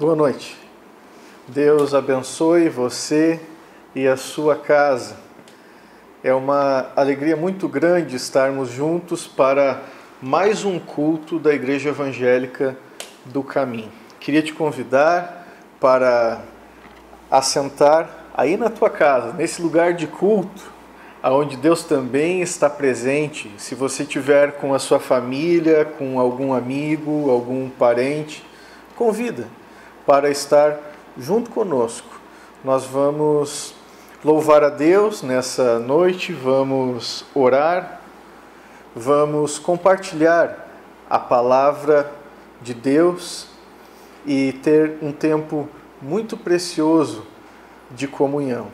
Boa noite. Deus abençoe você e a sua casa. É uma alegria muito grande estarmos juntos para mais um culto da Igreja Evangélica do Caminho. Queria te convidar para assentar aí na tua casa, nesse lugar de culto, onde Deus também está presente. Se você estiver com a sua família, com algum amigo, algum parente, convida para estar junto conosco. Nós vamos louvar a Deus nessa noite, vamos orar, vamos compartilhar a palavra de Deus e ter um tempo muito precioso de comunhão.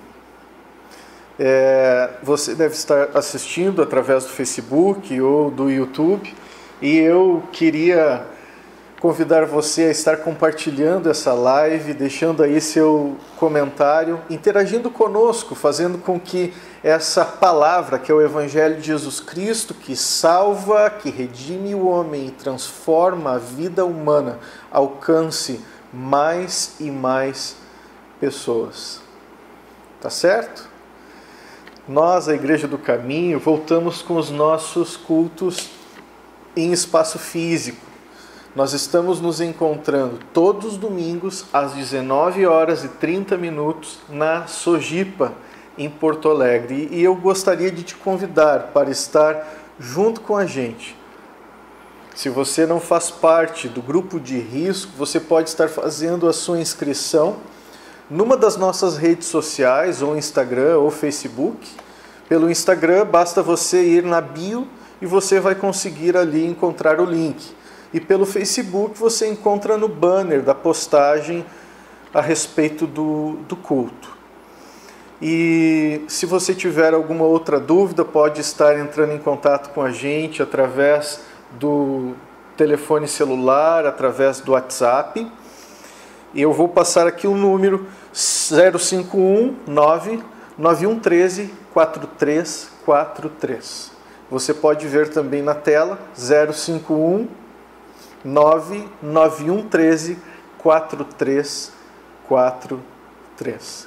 Você deve estar assistindo através do Facebook ou do YouTube e eu queria convidar você a estar compartilhando essa live, deixando aí seu comentário, interagindo conosco, fazendo com que essa palavra, que é o Evangelho de Jesus Cristo, que salva, que redime o homem e transforma a vida humana, alcance mais e mais pessoas. Tá certo? Nós, a Igreja do Caminho, voltamos com os nossos cultos em espaço físico. Nós estamos nos encontrando todos os domingos às 19h30 na Sojipa, em Porto Alegre. E eu gostaria de te convidar para estar junto com a gente. Se você não faz parte do grupo de risco, você pode estar fazendo a sua inscrição numa das nossas redes sociais, ou Instagram ou Facebook. Pelo Instagram, basta você ir na bio e você vai conseguir ali encontrar o link. E pelo Facebook você encontra no banner da postagem a respeito do culto. E se você tiver alguma outra dúvida, pode estar entrando em contato com a gente através do telefone celular, através do WhatsApp. E eu vou passar aqui o número 051-99113-4343. Você pode ver também na tela 051-99113-4343.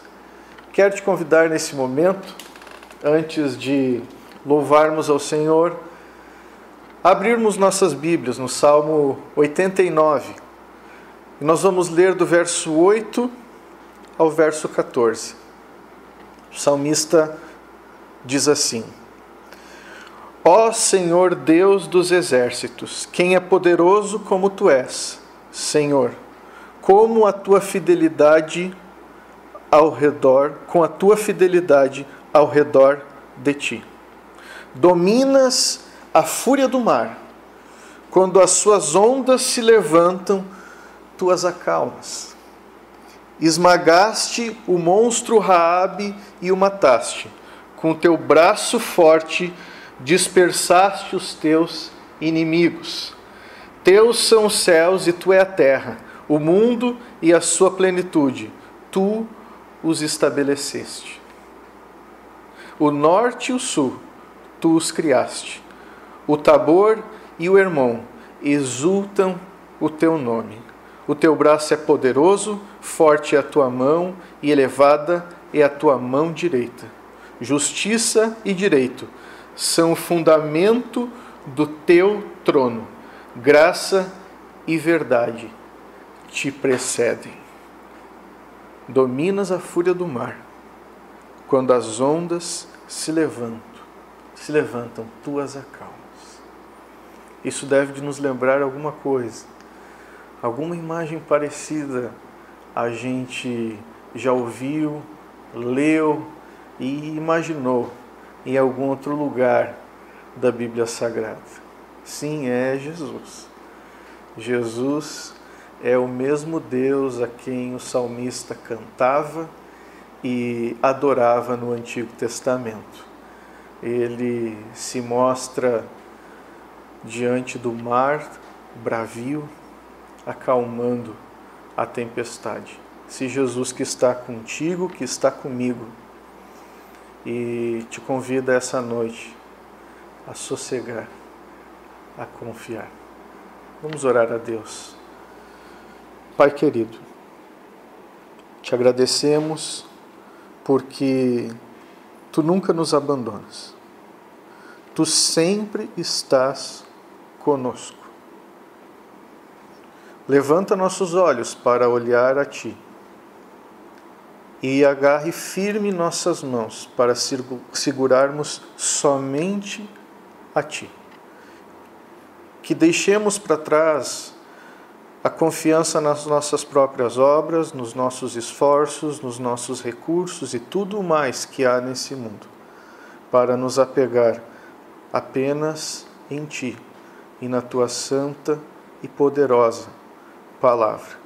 Quero te convidar nesse momento, antes de louvarmos ao Senhor, abrirmos nossas Bíblias no Salmo 89. E nós vamos ler do verso 8 ao verso 14. O salmista diz assim: Ó Senhor Deus dos exércitos, quem é poderoso como Tu és, Senhor, como a Tua fidelidade com a Tua fidelidade ao redor de Ti. Dominas a fúria do mar, quando as suas ondas se levantam, Tu as acalmas. Esmagaste o monstro Raabe e o mataste, com o Teu braço forte dispersaste os Teus inimigos. Teus são os céus e Tu é a terra, o mundo e a sua plenitude. Tu os estabeleceste. O norte e o sul, Tu os criaste. O Tabor e o Hermon exultam o Teu nome. O Teu braço é poderoso, forte é a Tua mão e elevada é a Tua mão direita. Justiça e direito são o fundamento do Teu trono. Graça e verdade Te precedem. Dominas a fúria do mar. Quando as ondas se levantam, Tu as acalmas. Isso deve de nos lembrar alguma coisa. Alguma imagem parecida a gente já ouviu, leu e imaginou em algum outro lugar da Bíblia Sagrada. Sim, é Jesus. Jesus é o mesmo Deus a quem o salmista cantava e adorava no Antigo Testamento. Ele se mostra diante do mar bravio, acalmando a tempestade. Se Jesus que está contigo, que está comigo, e te convida essa noite a sossegar, a confiar. Vamos orar a Deus. Pai querido, Te agradecemos porque Tu nunca nos abandonas. Tu sempre estás conosco. Levanta nossos olhos para olhar a Ti e agarre firme nossas mãos para segurarmos somente a Ti. Que deixemos para trás a confiança nas nossas próprias obras, nos nossos esforços, nos nossos recursos e tudo mais que há nesse mundo, para nos apegar apenas em Ti e na Tua santa e poderosa palavra.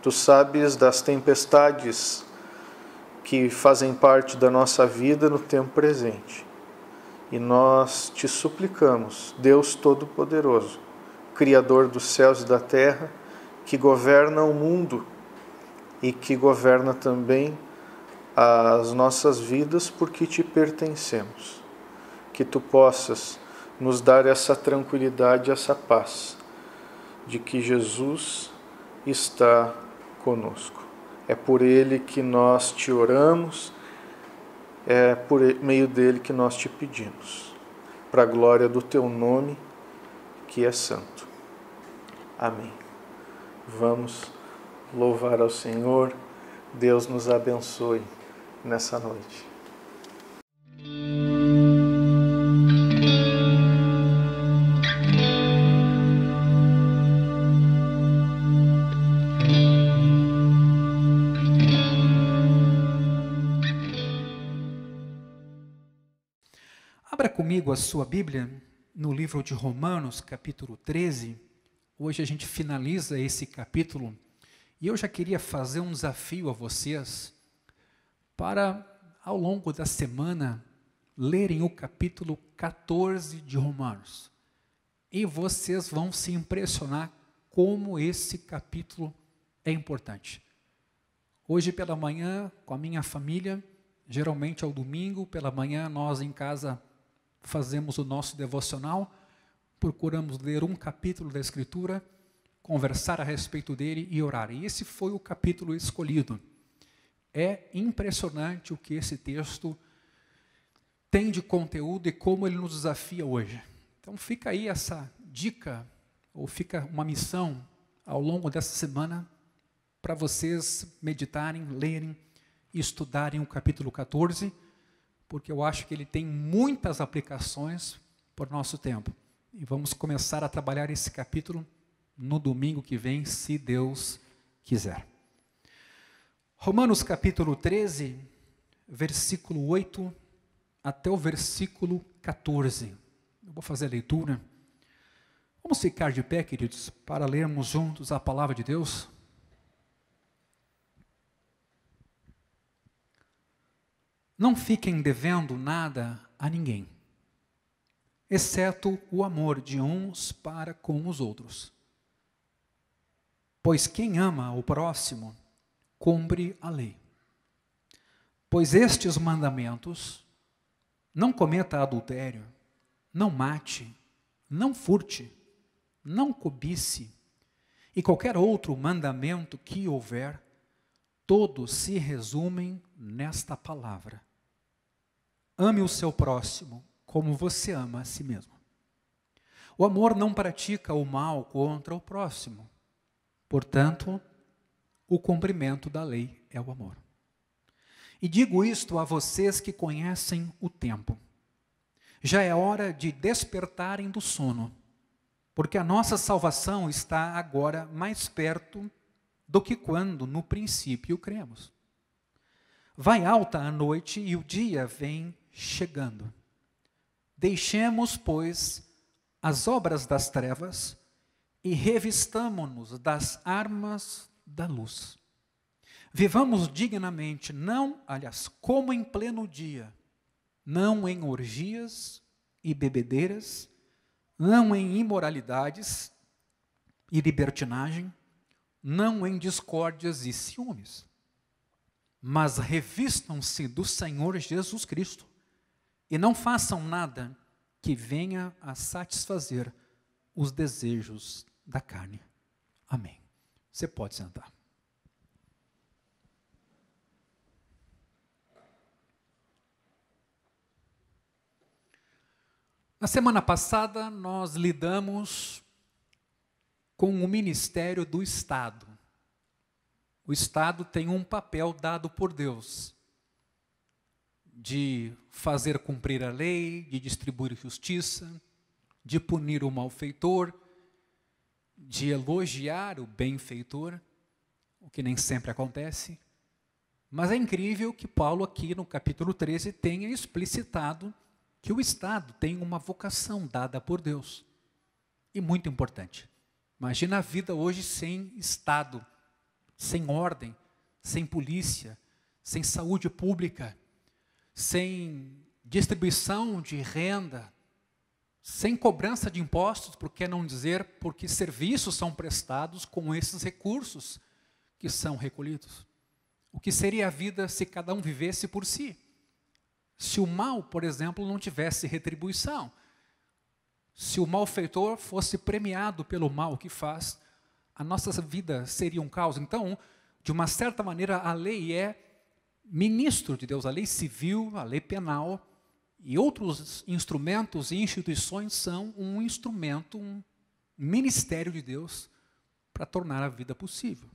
Tu sabes das tempestades que fazem parte da nossa vida no tempo presente. E nós te suplicamos, Deus Todo-Poderoso, Criador dos céus e da terra, que governa o mundo e que governa também as nossas vidas porque te pertencemos. Que tu possas nos dar essa tranquilidade, essa paz, de que Jesus está conosco. É por Ele que nós te oramos, é por meio dele que nós te pedimos, para a glória do Teu nome, que é santo. Amém. Vamos louvar ao Senhor. Deus nos abençoe nessa noite. Abra comigo a sua Bíblia no livro de Romanos, capítulo 13. Hoje a gente finaliza esse capítulo e eu já queria fazer um desafio a vocês para, ao longo da semana, lerem o capítulo 14 de Romanos. E vocês vão se impressionar como esse capítulo é importante. Hoje pela manhã, com a minha família, geralmente ao domingo, pela manhã nós em casa fazemos o nosso devocional, procuramos ler um capítulo da Escritura, conversar a respeito dele e orar. E esse foi o capítulo escolhido. É impressionante o que esse texto tem de conteúdo e como ele nos desafia hoje. Então fica aí essa dica, ou fica uma missão ao longo dessa semana, para vocês meditarem, lerem e estudarem o capítulo 14, porque eu acho que ele tem muitas aplicações para o nosso tempo. E vamos começar a trabalhar esse capítulo no domingo que vem, se Deus quiser. Romanos capítulo 13, versículo 8 até o versículo 14. Eu vou fazer a leitura. Vamos ficar de pé, queridos, para lermos juntos a palavra de Deus. Não fiquem devendo nada a ninguém, exceto o amor de uns para com os outros. Pois quem ama o próximo, cumpre a lei. Pois estes mandamentos: não cometa adultério, não mate, não furte, não cobice, e qualquer outro mandamento que houver, todos se resumem nesta palavra: ame o seu próximo como você ama a si mesmo. O amor não pratica o mal contra o próximo. Portanto, o cumprimento da lei é o amor. E digo isto a vocês que conhecem o tempo. Já é hora de despertarem do sono, porque a nossa salvação está agora mais perto do que quando no princípio cremos. Vai alta a noite e o dia vem chegando. Deixemos, pois, as obras das trevas e revistamo-nos das armas da luz. Vivamos dignamente, como em pleno dia, não em orgias e bebedeiras, não em imoralidades e libertinagem, não em discórdias e ciúmes, mas revistam-se do Senhor Jesus Cristo e não façam nada que venha a satisfazer os desejos da carne. Amém. Você pode sentar. Na semana passada, nós lidamos com o ministério do Estado. O Estado tem um papel dado por Deus de fazer cumprir a lei, de distribuir justiça, de punir o malfeitor, de elogiar o benfeitor, o que nem sempre acontece. Mas é incrível que Paulo aqui no capítulo 13 tenha explicitado que o Estado tem uma vocação dada por Deus. E muito importante. Imagina a vida hoje sem Estado, sem ordem, sem polícia, sem saúde pública, sem distribuição de renda, sem cobrança de impostos, por que não dizer porque serviços são prestados com esses recursos que são recolhidos. O que seria a vida se cada um vivesse por si? Se o mal, por exemplo, não tivesse retribuição, se o malfeitor fosse premiado pelo mal que faz, a nossa vida seria um caos. Então, de uma certa maneira, a lei é ministro de Deus, a lei civil, a lei penal e outros instrumentos e instituições são um instrumento, um ministério de Deus para tornar a vida possível.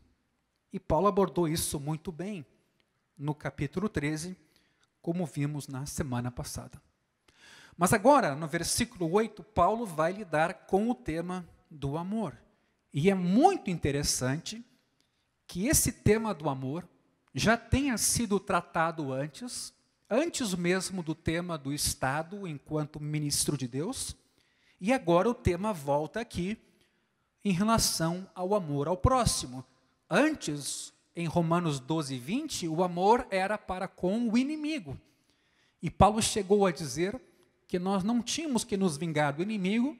E Paulo abordou isso muito bem no capítulo 13, como vimos na semana passada. Mas agora, no versículo 8, Paulo vai lidar com o tema do amor. E é muito interessante que esse tema do amor já tenha sido tratado antes mesmo do tema do Estado enquanto ministro de Deus, e agora o tema volta aqui em relação ao amor ao próximo. Antes, em Romanos 12, 20, o amor era para com o inimigo. E Paulo chegou a dizer que nós não tínhamos que nos vingar do inimigo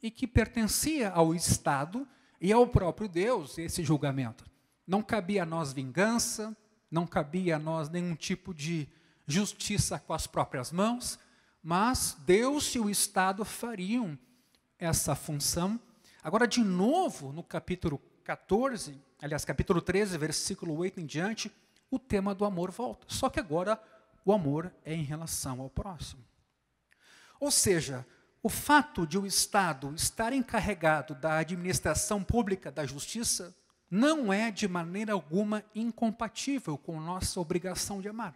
e que pertencia ao Estado e ao próprio Deus esse julgamento. Não cabia a nós vingança, não cabia a nós nenhum tipo de justiça com as próprias mãos, mas Deus e o Estado fariam essa função. Agora, de novo, no capítulo 14, aliás, capítulo 13, versículo 8 em diante, o tema do amor volta. Só que agora o amor é em relação ao próximo. Ou seja, o fato de o Estado estar encarregado da administração pública da justiça não é de maneira alguma incompatível com nossa obrigação de amar.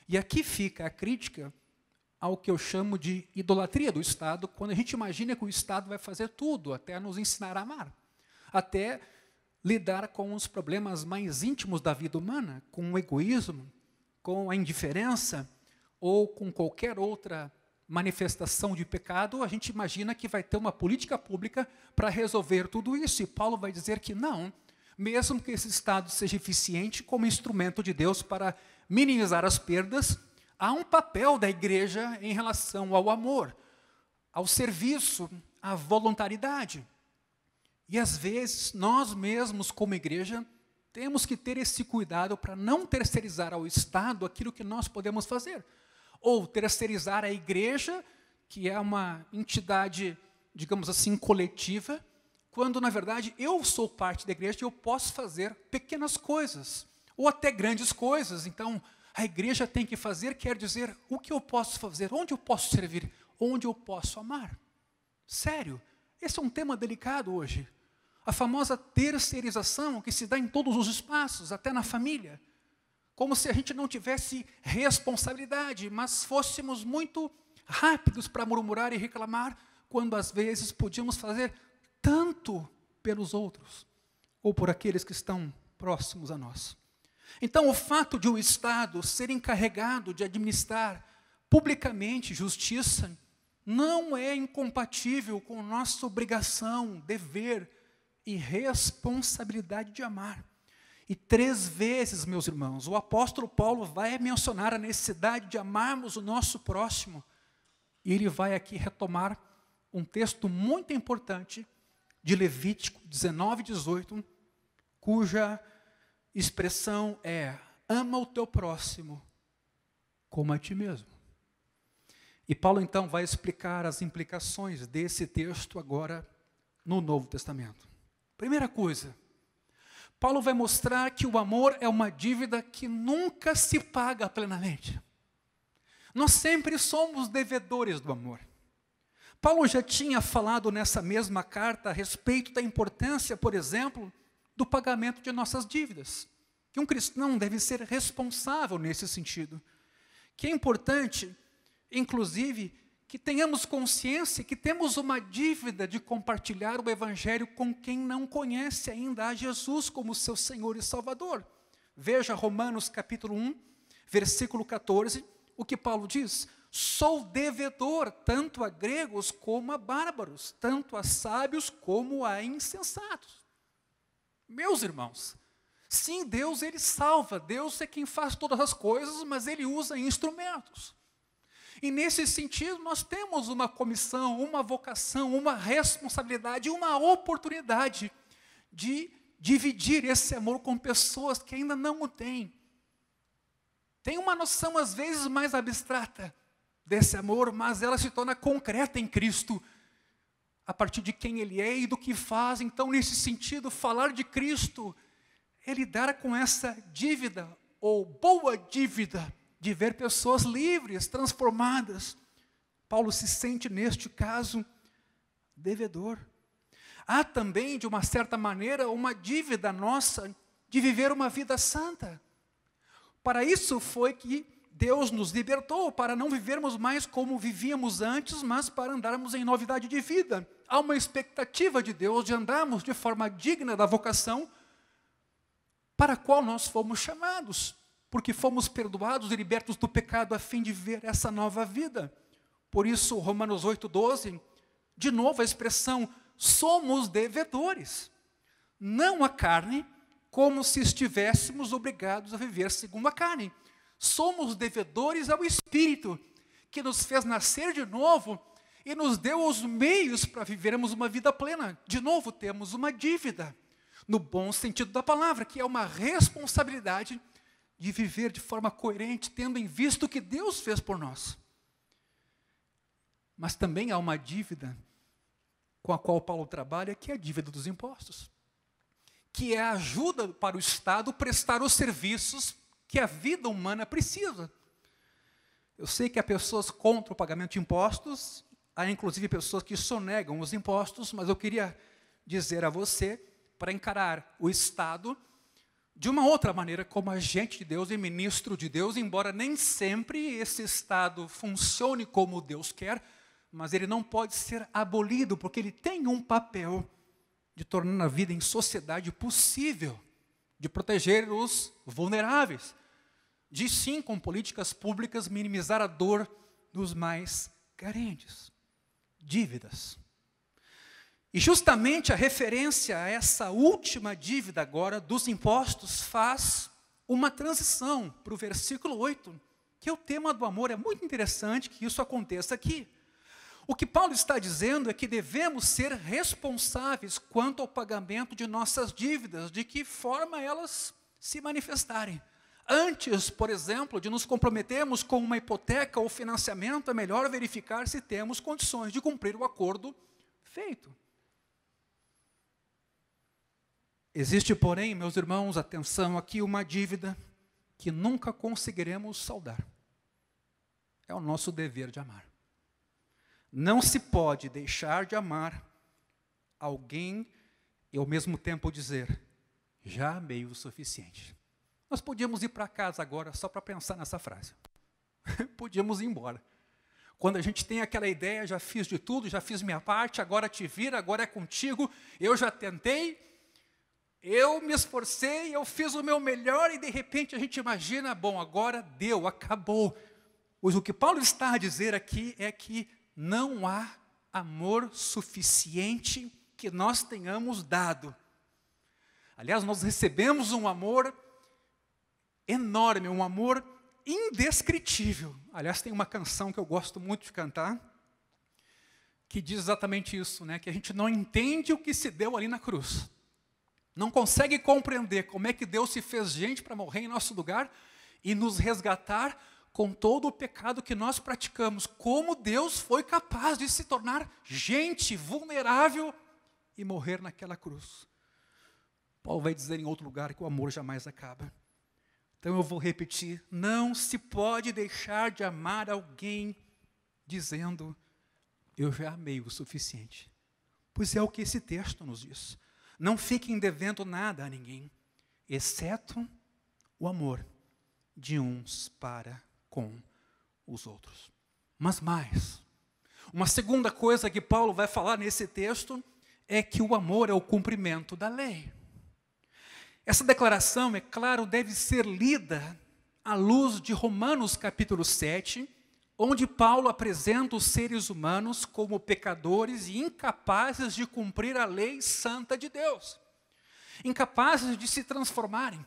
E aqui fica a crítica ao que eu chamo de idolatria do Estado, quando a gente imagina que o Estado vai fazer tudo, até nos ensinar a amar, até lidar com os problemas mais íntimos da vida humana, com o egoísmo, com a indiferença, ou com qualquer outra manifestação de pecado, a gente imagina que vai ter uma política pública para resolver tudo isso. E Paulo vai dizer que não, mesmo que esse Estado seja eficiente como instrumento de Deus para minimizar as perdas, há um papel da igreja em relação ao amor, ao serviço, à voluntariedade. E às vezes, nós mesmos como igreja, temos que ter esse cuidado para não terceirizar ao Estado aquilo que nós podemos fazer. Ou terceirizar a igreja, que é uma entidade, digamos assim, coletiva, quando, na verdade, eu sou parte da igreja e eu posso fazer pequenas coisas, ou até grandes coisas. Então, a igreja tem que fazer, quer dizer, o que eu posso fazer, onde eu posso servir, onde eu posso amar. Sério, esse é um tema delicado hoje. A famosa terceirização que se dá em todos os espaços, até na família. Como se a gente não tivesse responsabilidade, mas fôssemos muito rápidos para murmurar e reclamar, quando às vezes podíamos fazer tanto pelos outros, ou por aqueles que estão próximos a nós. Então, o fato de o Estado ser encarregado de administrar publicamente justiça, não é incompatível com nossa obrigação, dever e responsabilidade de amar. E 3 vezes, meus irmãos, o apóstolo Paulo vai mencionar a necessidade de amarmos o nosso próximo. E ele vai aqui retomar um texto muito importante de Levítico 19, 18, cuja expressão é: ama o teu próximo como a ti mesmo. E Paulo então vai explicar as implicações desse texto agora no Novo Testamento. Primeira coisa, Paulo vai mostrar que o amor é uma dívida que nunca se paga plenamente. Nós sempre somos devedores do amor. Paulo já tinha falado nessa mesma carta a respeito da importância, por exemplo, do pagamento de nossas dívidas. Que um cristão deve ser responsável nesse sentido. Que é importante, inclusive, que tenhamos consciência que temos uma dívida de compartilhar o Evangelho com quem não conhece ainda a Jesus como seu Senhor e Salvador. Veja Romanos capítulo 1, versículo 14, o que Paulo diz: sou devedor tanto a gregos como a bárbaros, tanto a sábios como a insensatos. Meus irmãos, sim, Deus ele salva, Deus é quem faz todas as coisas, mas ele usa instrumentos. E nesse sentido nós temos uma comissão, uma vocação, uma responsabilidade, uma oportunidade de dividir esse amor com pessoas que ainda não o têm. Tem uma noção às vezes mais abstrata desse amor, mas ela se torna concreta em Cristo, a partir de quem Ele é e do que faz. Então, nesse sentido, falar de Cristo é lidar com essa dívida, ou boa dívida, de ver pessoas livres, transformadas. Paulo se sente, neste caso, devedor. Há também, de uma certa maneira, uma dívida nossa de viver uma vida santa. Para isso foi que Deus nos libertou, para não vivermos mais como vivíamos antes, mas para andarmos em novidade de vida. Há uma expectativa de Deus de andarmos de forma digna da vocação para a qual nós fomos chamados, porque fomos perdoados e libertos do pecado a fim de viver essa nova vida. Por isso, Romanos 8,12, de novo a expressão, somos devedores, não a carne, como se estivéssemos obrigados a viver segundo a carne. Somos devedores ao Espírito, que nos fez nascer de novo e nos deu os meios para vivermos uma vida plena. De novo, temos uma dívida, no bom sentido da palavra, que é uma responsabilidade de viver de forma coerente, tendo em vista o que Deus fez por nós. Mas também há uma dívida com a qual Paulo trabalha, que é a dívida dos impostos, que é a ajuda para o Estado prestar os serviços que a vida humana precisa. Eu sei que há pessoas contra o pagamento de impostos, há inclusive pessoas que sonegam os impostos, mas eu queria dizer a você, para encarar o Estado de uma outra maneira, como agente de Deus e ministro de Deus, embora nem sempre esse Estado funcione como Deus quer, mas ele não pode ser abolido, porque ele tem um papel de tornar a vida em sociedade possível, de proteger os vulneráveis, de sim, com políticas públicas, minimizar a dor dos mais carentes. Dívidas. E justamente a referência a essa última dívida agora dos impostos faz uma transição para o versículo 8, que é o tema do amor. É muito interessante que isso aconteça aqui. O que Paulo está dizendo é que devemos ser responsáveis quanto ao pagamento de nossas dívidas, de que forma elas se manifestarem. Antes, por exemplo, de nos comprometermos com uma hipoteca ou financiamento, é melhor verificar se temos condições de cumprir o acordo feito. Existe, porém, meus irmãos, atenção aqui, uma dívida que nunca conseguiremos saldar. É o nosso dever de amar. Não se pode deixar de amar alguém e ao mesmo tempo dizer, já amei o suficiente. Nós podíamos ir para casa agora só para pensar nessa frase. Podíamos ir embora. Quando a gente tem aquela ideia, já fiz de tudo, já fiz minha parte, agora te vira, agora é contigo, eu já tentei, eu me esforcei, eu fiz o meu melhor e de repente a gente imagina, bom, agora deu, acabou. Pois o que Paulo está a dizer aqui é que não há amor suficiente que nós tenhamos dado. Aliás, nós recebemos um amor enorme, um amor indescritível. Aliás, tem uma canção que eu gosto muito de cantar, que diz exatamente isso, né? Que a gente não entende o que se deu ali na cruz. Não consegue compreender como é que Deus se fez gente para morrer em nosso lugar e nos resgatar com todo o pecado que nós praticamos. Como Deus foi capaz de se tornar gente vulnerável e morrer naquela cruz. Paulo vai dizer em outro lugar que o amor jamais acaba. Então eu vou repetir, não se pode deixar de amar alguém dizendo, eu já amei o suficiente. Pois é o que esse texto nos diz. Não fiquem devendo nada a ninguém, exceto o amor de uns para com os outros. Mas mais, uma segunda coisa que Paulo vai falar nesse texto é que o amor é o cumprimento da lei. Essa declaração, é claro, deve ser lida à luz de Romanos capítulo 7, onde Paulo apresenta os seres humanos como pecadores e incapazes de cumprir a lei santa de Deus. Incapazes de se transformarem,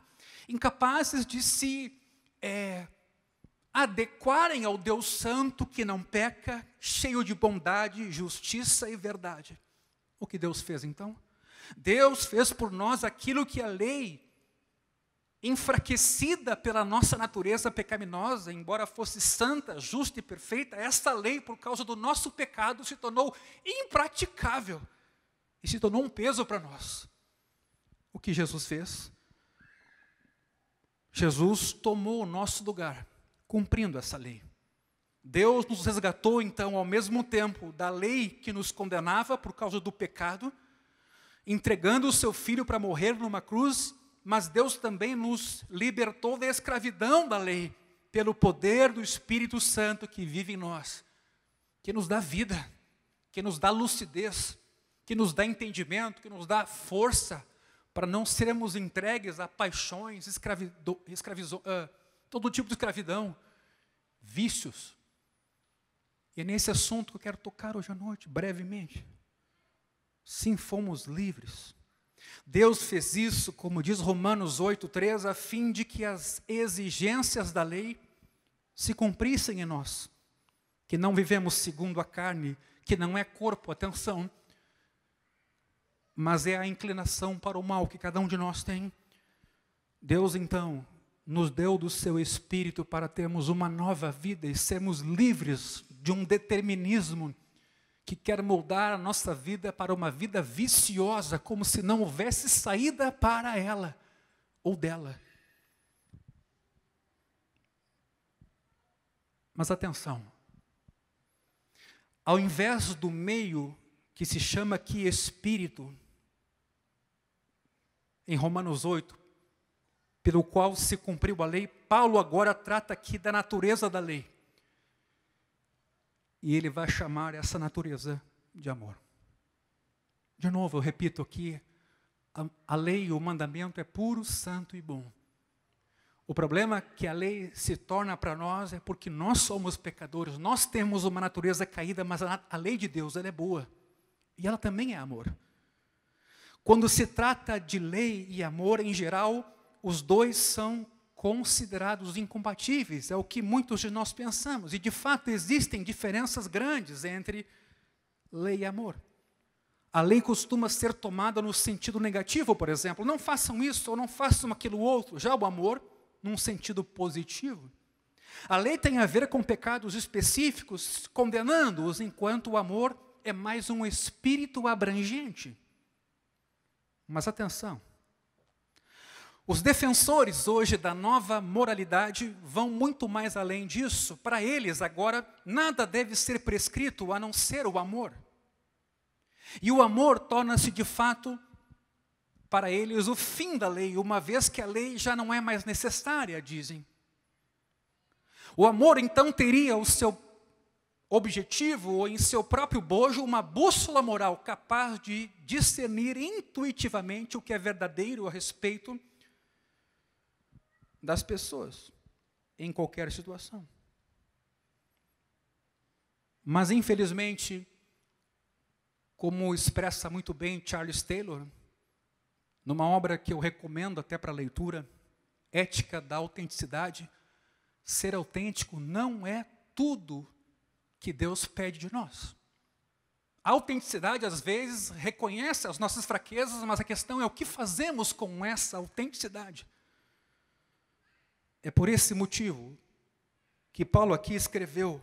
incapazes de se adequarem ao Deus santo que não peca, cheio de bondade, justiça e verdade. O que Deus fez então? Deus fez por nós aquilo que a lei, enfraquecida pela nossa natureza pecaminosa, embora fosse santa, justa e perfeita, essa lei, por causa do nosso pecado, se tornou impraticável e se tornou um peso para nós. O que Jesus fez? Jesus tomou o nosso lugar, cumprindo essa lei. Deus nos resgatou, então, ao mesmo tempo da lei que nos condenava por causa do pecado, entregando o seu Filho para morrer numa cruz, mas Deus também nos libertou da escravidão da lei, pelo poder do Espírito Santo que vive em nós, que nos dá vida, que nos dá lucidez, que nos dá entendimento, que nos dá força, para não sermos entregues a paixões, todo tipo de escravidão, vícios. E é nesse assunto que eu quero tocar hoje à noite, brevemente. Sim, fomos livres. Deus fez isso, como diz Romanos 8:3, a fim de que as exigências da lei se cumprissem em nós, que não vivemos segundo a carne, que não é corpo, atenção, mas é a inclinação para o mal que cada um de nós tem. Deus, então, nos deu do seu Espírito para termos uma nova vida e sermos livres de um determinismo que quer moldar a nossa vida para uma vida viciosa, como se não houvesse saída para ela ou dela. Mas atenção, ao invés do meio que se chama aqui Espírito, em Romanos 8, pelo qual se cumpriu a lei, Paulo agora trata aqui da natureza da lei. E ele vai chamar essa natureza de amor. De novo, eu repito aqui, a lei, o mandamento é puro, santo e bom. O problema que a lei se torna para nós é porque nós somos pecadores, nós temos uma natureza caída, mas a lei de Deus, ela é boa. E ela também é amor. Quando se trata de lei e amor em geral, os dois são considerados incompatíveis, é o que muitos de nós pensamos. E de fato existem diferenças grandes entre lei e amor. A lei costuma ser tomada no sentido negativo, por exemplo, não façam isso ou não façam aquilo outro. Já o amor, num sentido positivo. A lei tem a ver com pecados específicos, condenando-os, enquanto o amor é mais um espírito abrangente. Mas atenção, os defensores hoje da nova moralidade vão muito mais além disso. Para eles, agora, nada deve ser prescrito a não ser o amor. E o amor torna-se, de fato, para eles, o fim da lei, uma vez que a lei já não é mais necessária, dizem. O amor, então, teria o seu objetivo, ou em seu próprio bojo, uma bússola moral capaz de discernir intuitivamente o que é verdadeiro a respeito das pessoas, em qualquer situação. Mas, infelizmente, como expressa muito bem Charles Taylor, numa obra que eu recomendo até para leitura, Ética da Autenticidade, ser autêntico não é tudo que Deus pede de nós. A autenticidade, às vezes, reconhece as nossas fraquezas, mas a questão é o que fazemos com essa autenticidade. É por esse motivo que Paulo aqui escreveu,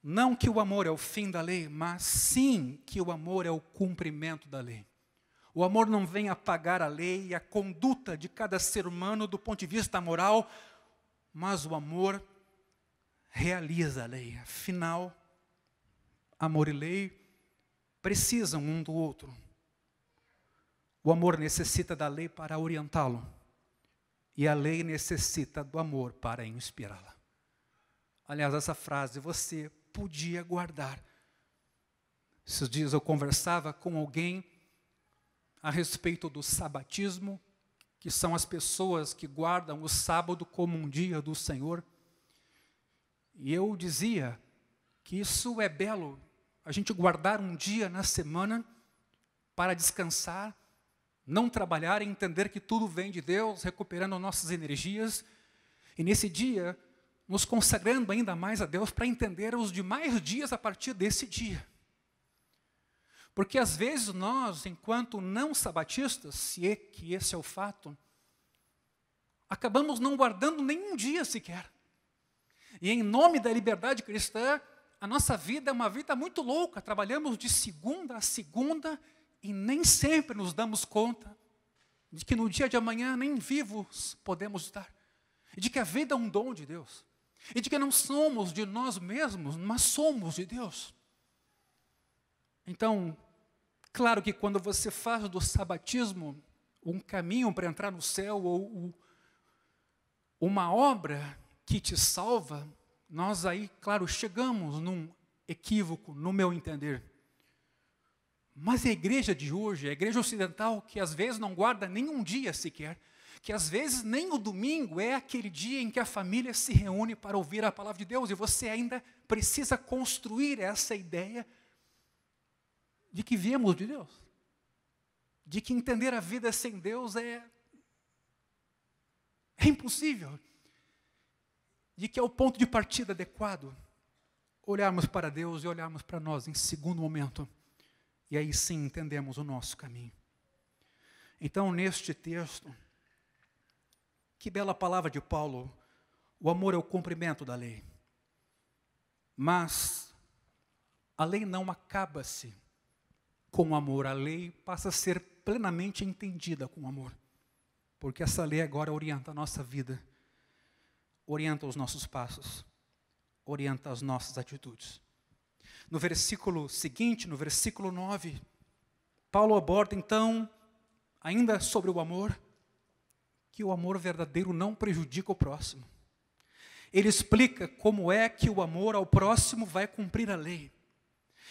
não que o amor é o fim da lei, mas sim que o amor é o cumprimento da lei. O amor não vem apagar a lei e a conduta de cada ser humano do ponto de vista moral, mas o amor realiza a lei. Afinal, amor e lei precisam um do outro. O amor necessita da lei para orientá-lo, e a lei necessita do amor para inspirá-la. Aliás, essa frase você podia guardar. Esses dias eu conversava com alguém a respeito do sabatismo, que são as pessoas que guardam o sábado como um dia do Senhor. E eu dizia que isso é belo, a gente guardar um dia na semana para descansar, não trabalhar e entender que tudo vem de Deus, recuperando nossas energias, e nesse dia, nos consagrando ainda mais a Deus para entender os demais dias a partir desse dia. Porque às vezes nós, enquanto não sabatistas, se é que esse é o fato, acabamos não guardando nenhum dia sequer. E em nome da liberdade cristã, a nossa vida é uma vida muito louca, trabalhamos de segunda a segunda e nem sempre nos damos conta de que no dia de amanhã nem vivos podemos estar. E de que a vida é um dom de Deus. E de que não somos de nós mesmos, mas somos de Deus. Então, claro que quando você faz do sabatismo um caminho para entrar no céu ou uma obra que te salva, nós aí, claro, chegamos num equívoco, no meu entender. Mas a igreja de hoje, a igreja ocidental, que às vezes não guarda nem um dia sequer, que às vezes nem o domingo é aquele dia em que a família se reúne para ouvir a palavra de Deus, e você ainda precisa construir essa ideia de que viemos de Deus, de que entender a vida sem Deus é impossível, de que é o ponto de partida adequado, olharmos para Deus e olharmos para nós em segundo momento, e aí sim entendemos o nosso caminho. Então, neste texto, que bela palavra de Paulo, o amor é o cumprimento da lei. Mas a lei não acaba-se com o amor, a lei passa a ser plenamente entendida com amor. Porque essa lei agora orienta a nossa vida, orienta os nossos passos, orienta as nossas atitudes. No versículo seguinte, no versículo 9, Paulo aborda então, ainda sobre o amor, que o amor verdadeiro não prejudica o próximo. Ele explica como é que o amor ao próximo vai cumprir a lei.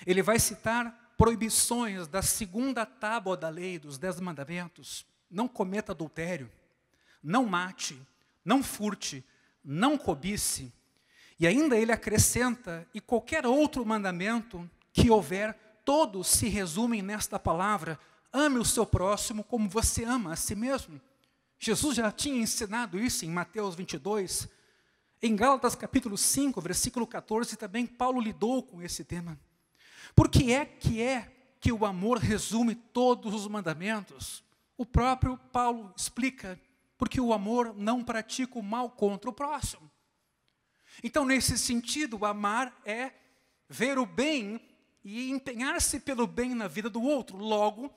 Ele vai citar proibições da segunda tábua da lei, dos 10 mandamentos. Não cometa adultério, não mate, não furte, não cobice. E ainda ele acrescenta, e qualquer outro mandamento que houver, todos se resumem nesta palavra: ame o seu próximo como você ama a si mesmo. Jesus já tinha ensinado isso em Mateus 22. Em Gálatas capítulo 5, versículo 14, também Paulo lidou com esse tema. Por que é que o amor resume todos os mandamentos? O próprio Paulo explica, porque o amor não pratica o mal contra o próximo. Então, nesse sentido, amar é ver o bem e empenhar-se pelo bem na vida do outro. Logo,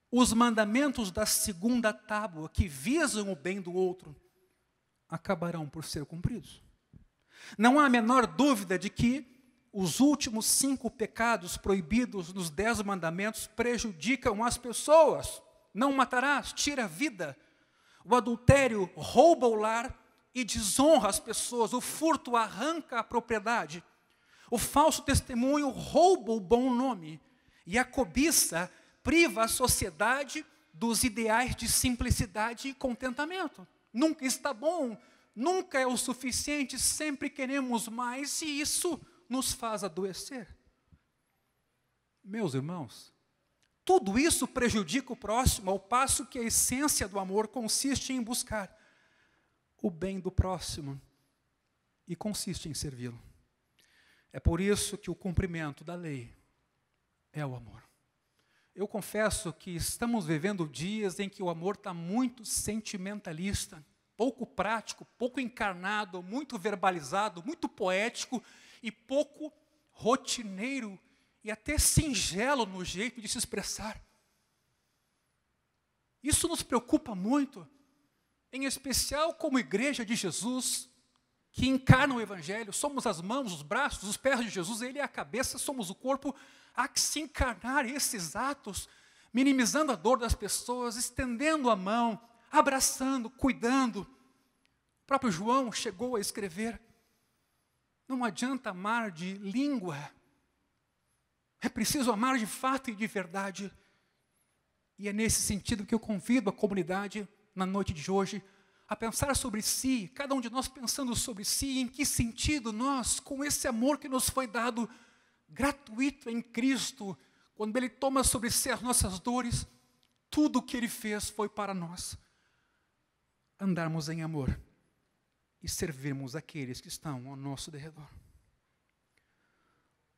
os mandamentos da segunda tábua, que visam o bem do outro, acabarão por ser cumpridos. Não há a menor dúvida de que os últimos 5 pecados proibidos nos 10 mandamentos prejudicam as pessoas. Não matarás, tira a vida. O adultério rouba o lar e desonra as pessoas. O furto arranca a propriedade. O falso testemunho rouba o bom nome. E a cobiça priva a sociedade dos ideais de simplicidade e contentamento. Nunca está bom, nunca é o suficiente, sempre queremos mais, e isso nos faz adoecer. Meus irmãos, tudo isso prejudica o próximo, ao passo que a essência do amor consiste em buscar o bem do próximo e consiste em servi-lo. É por isso que o cumprimento da lei é o amor. Eu confesso que estamos vivendo dias em que o amor está muito sentimentalista, pouco prático, pouco encarnado, muito verbalizado, muito poético e pouco rotineiro e até singelo no jeito de se expressar. Isso nos preocupa muito, em especial como igreja de Jesus, que encarnam o Evangelho, somos as mãos, os braços, os pés de Jesus, Ele é a cabeça, somos o corpo. Há que se encarnar esses atos, minimizando a dor das pessoas, estendendo a mão, abraçando, cuidando. O próprio João chegou a escrever: não adianta amar de língua, é preciso amar de fato e de verdade. E é nesse sentido que eu convido a comunidade, na noite de hoje, a pensar sobre si, cada um de nós pensando sobre si, em que sentido nós, com esse amor que nos foi dado, gratuito em Cristo, quando Ele toma sobre si as nossas dores, tudo o que Ele fez foi para nós. Andarmos em amor e servirmos aqueles que estão ao nosso derredor.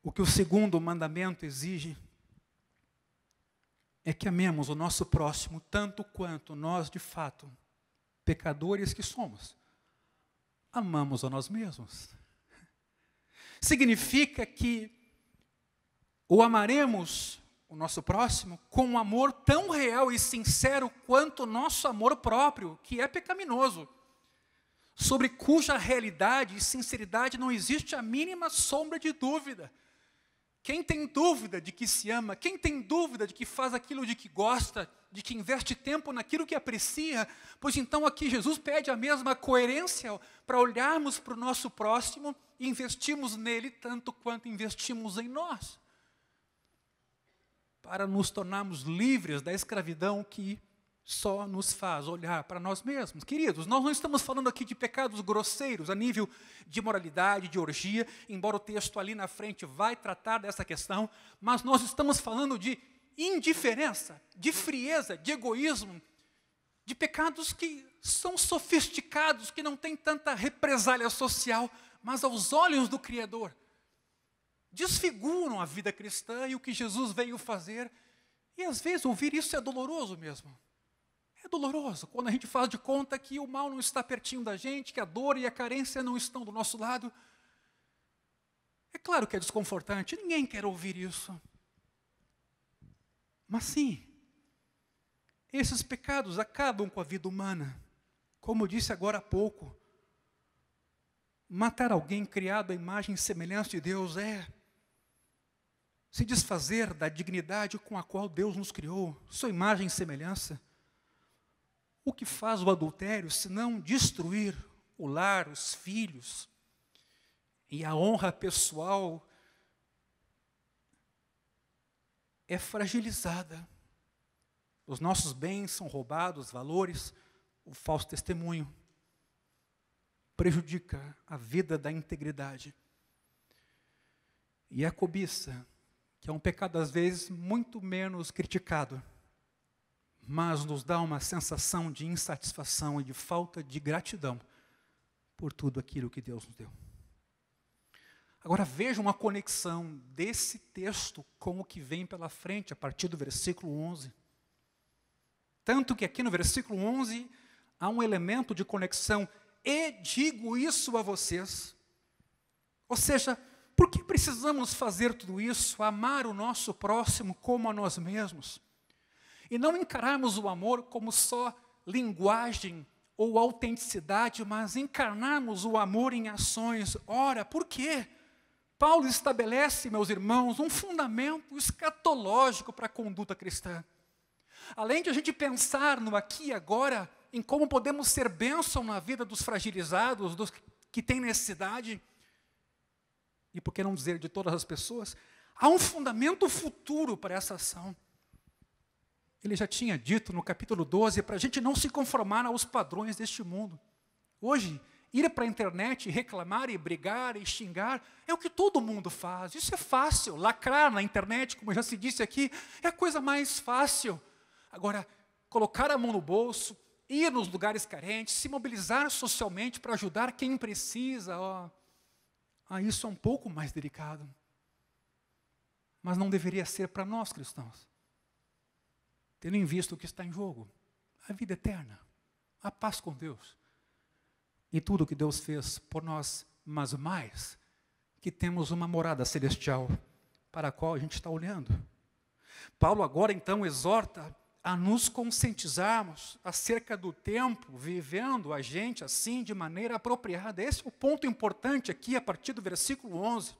O que o segundo mandamento exige é que amemos o nosso próximo tanto quanto nós, de fato, pecadores que somos, amamos a nós mesmos. Significa que o amaremos, o nosso próximo, com um amor tão real e sincero quanto o nosso amor próprio, que é pecaminoso, sobre cuja realidade e sinceridade não existe a mínima sombra de dúvida. Quem tem dúvida de que se ama, quem tem dúvida de que faz aquilo de que gosta, de que investe tempo naquilo que aprecia, pois então aqui Jesus pede a mesma coerência para olharmos para o nosso próximo e investirmos nele tanto quanto investimos em nós, para nos tornarmos livres da escravidão que só nos faz olhar para nós mesmos. Queridos, nós não estamos falando aqui de pecados grosseiros a nível de moralidade, de orgia, embora o texto ali na frente vai tratar dessa questão, mas nós estamos falando de indiferença, de frieza, de egoísmo, de pecados que são sofisticados, que não têm tanta represália social, mas aos olhos do Criador desfiguram a vida cristã e o que Jesus veio fazer. E às vezes ouvir isso é doloroso mesmo. É doloroso quando a gente faz de conta que o mal não está pertinho da gente, que a dor e a carência não estão do nosso lado. É claro que é desconfortante, ninguém quer ouvir isso. Mas sim, esses pecados acabam com a vida humana. Como eu disse agora há pouco, matar alguém criado à imagem e semelhança de Deus é se desfazer da dignidade com a qual Deus nos criou, sua imagem e semelhança. O que faz o adultério, senão destruir o lar, os filhos, e a honra pessoal é fragilizada. Os nossos bens são roubados, valores, o falso testemunho prejudica a vida da integridade. E a cobiça, que é um pecado às vezes muito menos criticado, mas nos dá uma sensação de insatisfação e de falta de gratidão por tudo aquilo que Deus nos deu. Agora veja uma conexão desse texto com o que vem pela frente, a partir do versículo 11. Tanto que aqui no versículo 11 há um elemento de conexão: e digo isso a vocês. Ou seja, por que precisamos fazer tudo isso? Amar o nosso próximo como a nós mesmos. E não encararmos o amor como só linguagem ou autenticidade, mas encarnarmos o amor em ações. Ora, por quê? Paulo estabelece, meus irmãos, um fundamento escatológico para a conduta cristã. Além de a gente pensar no aqui e agora, em como podemos ser bênção na vida dos fragilizados, dos que têm necessidade, e por que não dizer de todas as pessoas, há um fundamento futuro para essa ação. Ele já tinha dito no capítulo 12, para a gente não se conformar aos padrões deste mundo. Hoje, ir para a internet e reclamar e brigar e xingar é o que todo mundo faz. Isso é fácil. Lacrar na internet, como já se disse aqui, é a coisa mais fácil. Agora, colocar a mão no bolso, ir nos lugares carentes, se mobilizar socialmente para ajudar quem precisa, isso é um pouco mais delicado. Mas não deveria ser para nós cristãos. Tendo em vista o que está em jogo, a vida eterna, a paz com Deus, e tudo o que Deus fez por nós, mas mais, que temos uma morada celestial para a qual a gente está olhando. Paulo agora então exorta a nos conscientizarmos acerca do tempo, vivendo a gente assim de maneira apropriada. Esse é o ponto importante aqui, a partir do versículo 11.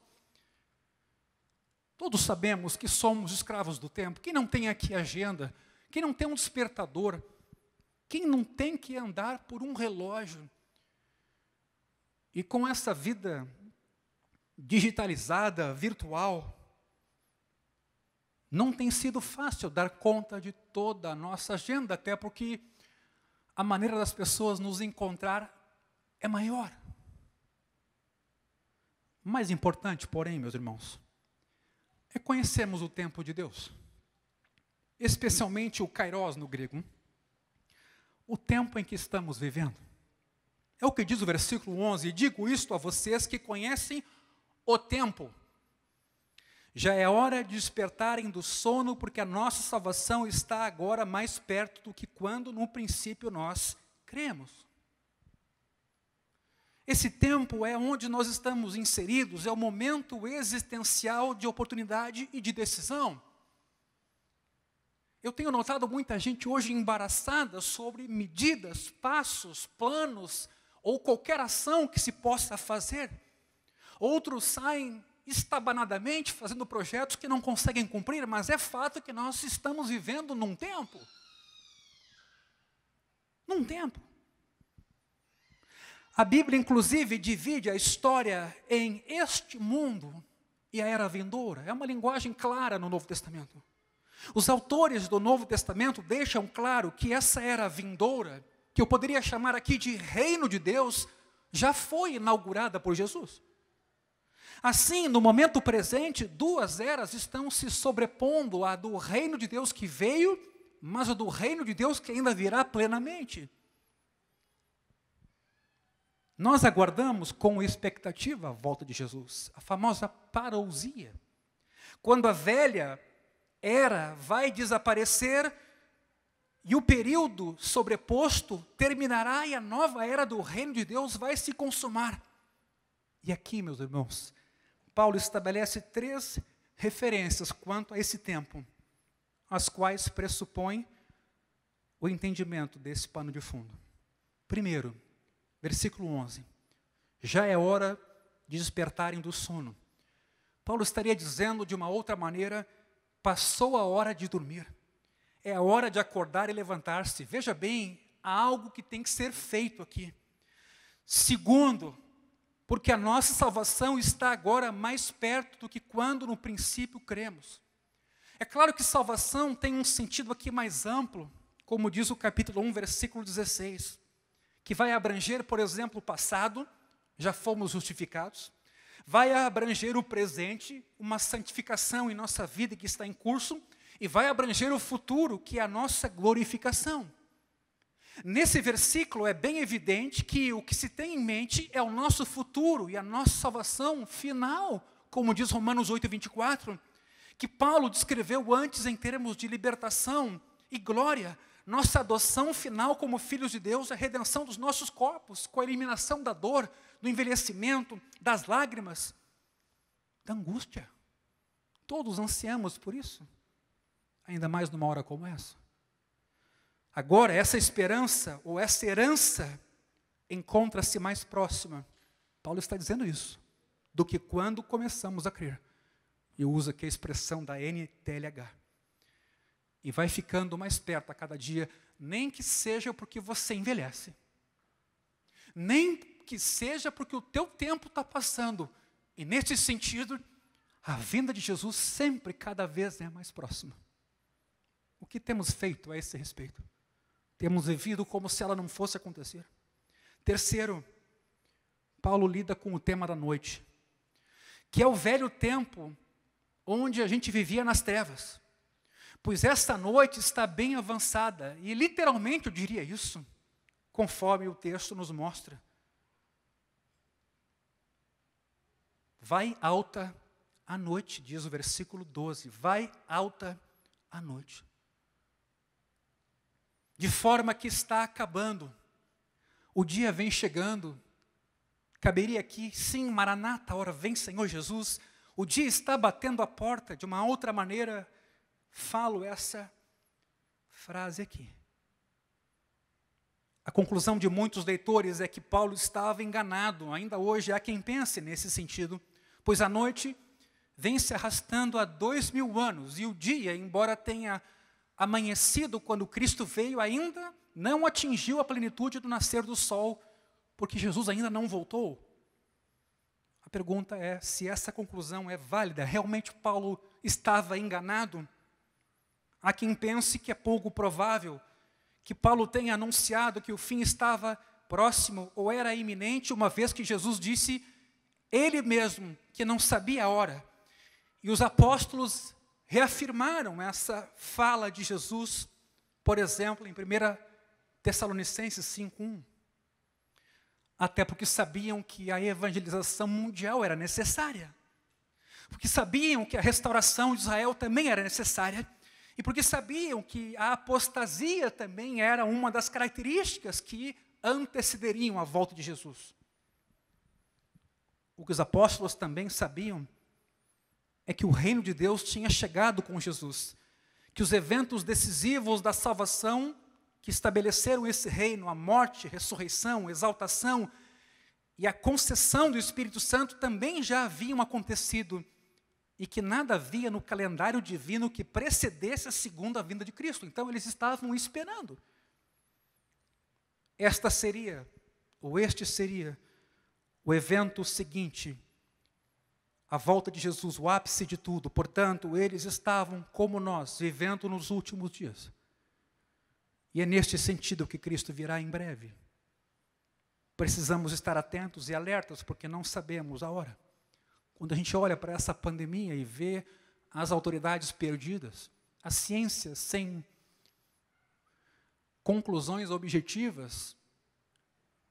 Todos sabemos que somos escravos do tempo. Quem não tem aqui agenda, quem não tem um despertador, quem não tem que andar por um relógio. E com essa vida digitalizada, virtual, não tem sido fácil dar conta de toda a nossa agenda, até porque a maneira das pessoas nos encontrar é maior. Mais importante, porém, meus irmãos, é conhecermos o tempo de Deus, especialmente o kairos no grego, o tempo em que estamos vivendo. É o que diz o versículo 11, e digo isto a vocês que conhecem o tempo. Já é hora de despertarem do sono, porque a nossa salvação está agora mais perto do que quando no princípio nós cremos. Esse tempo é onde nós estamos inseridos, é o momento existencial de oportunidade e de decisão. Eu tenho notado muita gente hoje embaraçada sobre medidas, passos, planos, ou qualquer ação que se possa fazer. Outros saem estabanadamente fazendo projetos que não conseguem cumprir, mas é fato que nós estamos vivendo num tempo. Num tempo. A Bíblia, inclusive, divide a história em este mundo e a era vindoura. É uma linguagem clara no Novo Testamento. Os autores do Novo Testamento deixam claro que essa era vindoura, que eu poderia chamar aqui de reino de Deus, já foi inaugurada por Jesus. Assim, no momento presente, duas eras estão se sobrepondo, a do reino de Deus que veio, mas a do reino de Deus que ainda virá plenamente. Nós aguardamos com expectativa a volta de Jesus, a famosa parousia. Quando a velha era vai desaparecer e o período sobreposto terminará e a nova era do reino de Deus vai se consumar. E aqui, meus irmãos, Paulo estabelece 3 referências quanto a esse tempo, as quais pressupõem o entendimento desse pano de fundo. Primeiro, versículo 11. Já é hora de despertarem do sono. Paulo estaria dizendo de uma outra maneira, passou a hora de dormir. É a hora de acordar e levantar-se. Veja bem, há algo que tem que ser feito aqui. Segundo, porque a nossa salvação está agora mais perto do que quando no princípio cremos. É claro que salvação tem um sentido aqui mais amplo, como diz o capítulo 1, versículo 16, que vai abranger, por exemplo, o passado, já fomos justificados, vai abranger o presente, uma santificação em nossa vida que está em curso, e vai abranger o futuro, que é a nossa glorificação. Nesse versículo é bem evidente que o que se tem em mente é o nosso futuro e a nossa salvação final, como diz Romanos 8, 24, que Paulo descreveu antes em termos de libertação e glória, nossa adoção final como filhos de Deus, a redenção dos nossos corpos, com a eliminação da dor, do envelhecimento, das lágrimas, da angústia. Todos ansiamos por isso, ainda mais numa hora como essa. Agora, essa esperança, ou essa herança, encontra-se mais próxima, Paulo está dizendo isso, do que quando começamos a crer. E usa aqui a expressão da NTLH. E vai ficando mais perto a cada dia, nem que seja porque você envelhece. Nem que seja porque o teu tempo está passando. E nesse sentido, a vinda de Jesus sempre, cada vez é mais próxima. O que temos feito a esse respeito? Temos vivido como se ela não fosse acontecer. Terceiro, Paulo lida com o tema da noite, que é o velho tempo onde a gente vivia nas trevas. Pois esta noite está bem avançada, e literalmente eu diria isso, conforme o texto nos mostra. Vai alta a noite, diz o versículo 12, vai alta a noite. De forma que está acabando, o dia vem chegando, caberia aqui, sim, Maranata, a hora vem Senhor Jesus, o dia está batendo a porta, de uma outra maneira, falo essa frase aqui. A conclusão de muitos leitores é que Paulo estava enganado. Ainda hoje há quem pense nesse sentido, pois a noite vem se arrastando há 2000 anos, e o dia, embora tenha amanhecido quando Cristo veio, ainda não atingiu a plenitude do nascer do sol, porque Jesus ainda não voltou. A pergunta é se essa conclusão é válida. Realmente Paulo estava enganado? Há quem pense que é pouco provável que Paulo tenha anunciado que o fim estava próximo ou era iminente, uma vez que Jesus disse, ele mesmo, que não sabia a hora. E os apóstolos reafirmaram essa fala de Jesus, por exemplo, em 1 Tessalonicenses 5:1. Até porque sabiam que a evangelização mundial era necessária. Porque sabiam que a restauração de Israel também era necessária. E porque sabiam que a apostasia também era uma das características que antecederiam a volta de Jesus. O que os apóstolos também sabiam é que o reino de Deus tinha chegado com Jesus. Que os eventos decisivos da salvação que estabeleceram esse reino, a morte, ressurreição, exaltação e a concessão do Espírito Santo também já haviam acontecido. E que nada havia no calendário divino que precedesse a segunda vinda de Cristo. Então eles estavam esperando. Este seria o evento seguinte, a volta de Jesus, o ápice de tudo. Portanto, eles estavam, como nós, vivendo nos últimos dias. E é neste sentido que Cristo virá em breve. Precisamos estar atentos e alertas, porque não sabemos a hora. Quando a gente olha para essa pandemia e vê as autoridades perdidas, a ciência sem conclusões objetivas,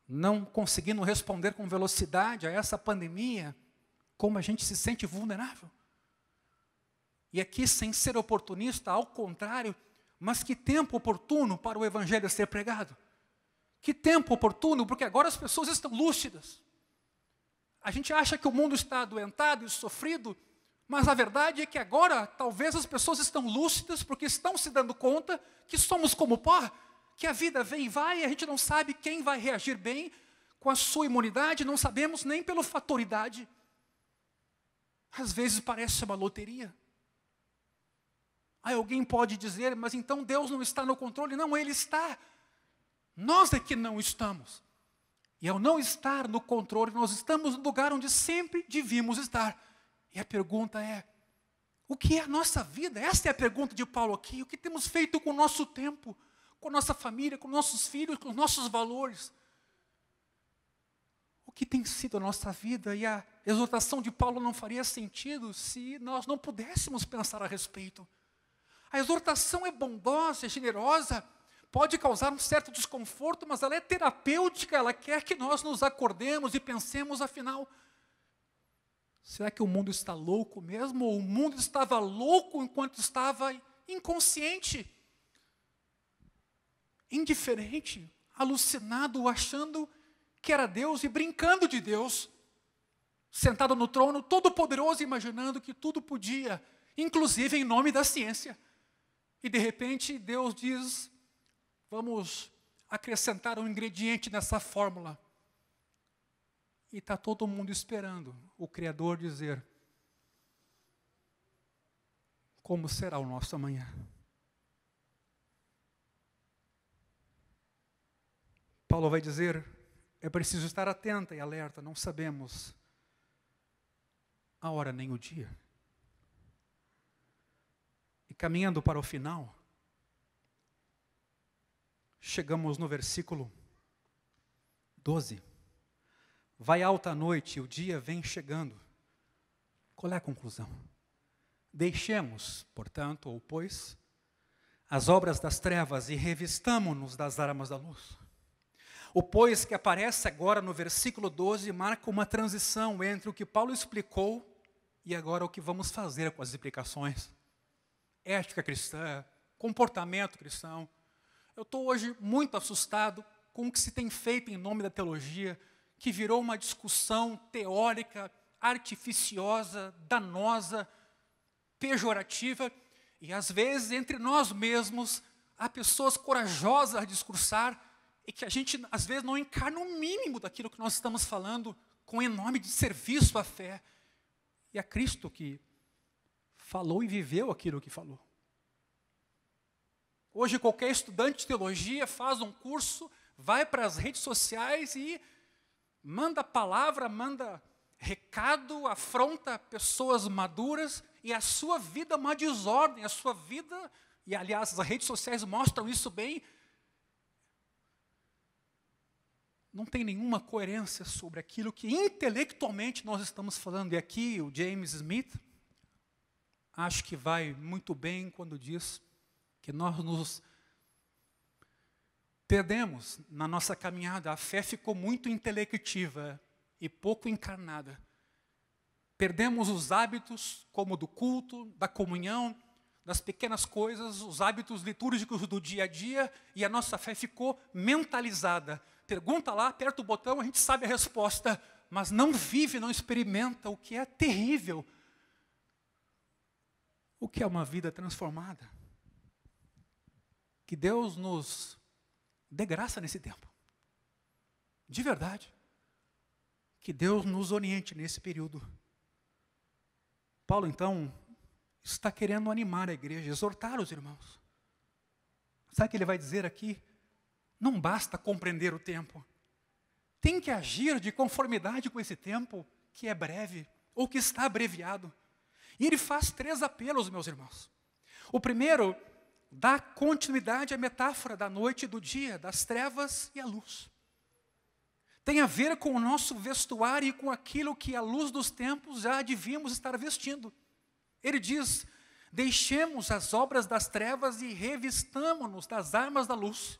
não conseguindo responder com velocidade a essa pandemia, como a gente se sente vulnerável. E aqui, sem ser oportunista, ao contrário, mas que tempo oportuno para o Evangelho ser pregado. Que tempo oportuno, porque agora as pessoas estão lúcidas. A gente acha que o mundo está adoentado e sofrido, mas a verdade é que agora talvez as pessoas estão lúcidas porque estão se dando conta que somos como pó, que a vida vem e vai e a gente não sabe quem vai reagir bem com a sua imunidade, não sabemos nem pelo fator idade. Às vezes parece uma loteria. Aí alguém pode dizer, mas então Deus não está no controle. Não, Ele está. Nós é que não estamos. E ao não estar no controle, nós estamos no lugar onde sempre devíamos estar. E a pergunta é, o que é a nossa vida? Essa é a pergunta de Paulo aqui. O que temos feito com o nosso tempo, com a nossa família, com nossos filhos, com os nossos valores? O que tem sido a nossa vida? E a exortação de Paulo não faria sentido se nós não pudéssemos pensar a respeito. A exortação é bondosa, é generosa, pode causar um certo desconforto, mas ela é terapêutica, ela quer que nós nos acordemos e pensemos, afinal, será que o mundo está louco mesmo? Ou o mundo estava louco enquanto estava inconsciente, indiferente, alucinado, achando que era Deus e brincando de Deus, sentado no trono, todo poderoso, imaginando que tudo podia, inclusive em nome da ciência. E de repente Deus diz, vamos acrescentar um ingrediente nessa fórmula. E está todo mundo esperando o Criador dizer, como será o nosso amanhã? Paulo vai dizer, é preciso estar atenta e alerta, não sabemos a hora nem o dia. E caminhando para o final, chegamos no versículo 12. Vai alta a noite e o dia vem chegando. Qual é a conclusão? Deixemos, portanto, ou pois, as obras das trevas e revistamo-nos das armas da luz. O pois que aparece agora no versículo 12 marca uma transição entre o que Paulo explicou e agora o que vamos fazer com as explicações. Ética cristã, comportamento cristão. Eu estou hoje muito assustado com o que se tem feito em nome da teologia, que virou uma discussão teórica, artificiosa, danosa, pejorativa, e às vezes entre nós mesmos há pessoas corajosas a discursar e que a gente, às vezes, não encarna o mínimo daquilo que nós estamos falando com enorme de serviço à fé. E é Cristo que falou e viveu aquilo que falou. Hoje, qualquer estudante de teologia faz um curso, vai para as redes sociais e manda palavra, manda recado, afronta pessoas maduras, e a sua vida é uma desordem, a sua vida, e aliás, as redes sociais mostram isso bem, não tem nenhuma coerência sobre aquilo que intelectualmente nós estamos falando. E aqui o James Smith, acho que vai muito bem quando diz que nós nos perdemos na nossa caminhada. A fé ficou muito intelectiva e pouco encarnada. Perdemos os hábitos, como do culto, da comunhão, das pequenas coisas, os hábitos litúrgicos do dia a dia, e a nossa fé ficou mentalizada. Pergunta lá, aperta o botão, a gente sabe a resposta, mas não vive, não experimenta, o que é terrível. O que é uma vida transformada? Que Deus nos dê graça nesse tempo. De verdade. Que Deus nos oriente nesse período. Paulo, então, está querendo animar a igreja, exortar os irmãos. Sabe o que ele vai dizer aqui? Não basta compreender o tempo. Tem que agir de conformidade com esse tempo, que é breve, ou que está abreviado. E ele faz 3 apelos, meus irmãos. O primeiro, dá continuidade à metáfora da noite e do dia, das trevas e a luz. Tem a ver com o nosso vestuário e com aquilo que, à luz dos tempos, já devíamos estar vestindo. Ele diz, deixemos as obras das trevas e revistamo-nos das armas da luz.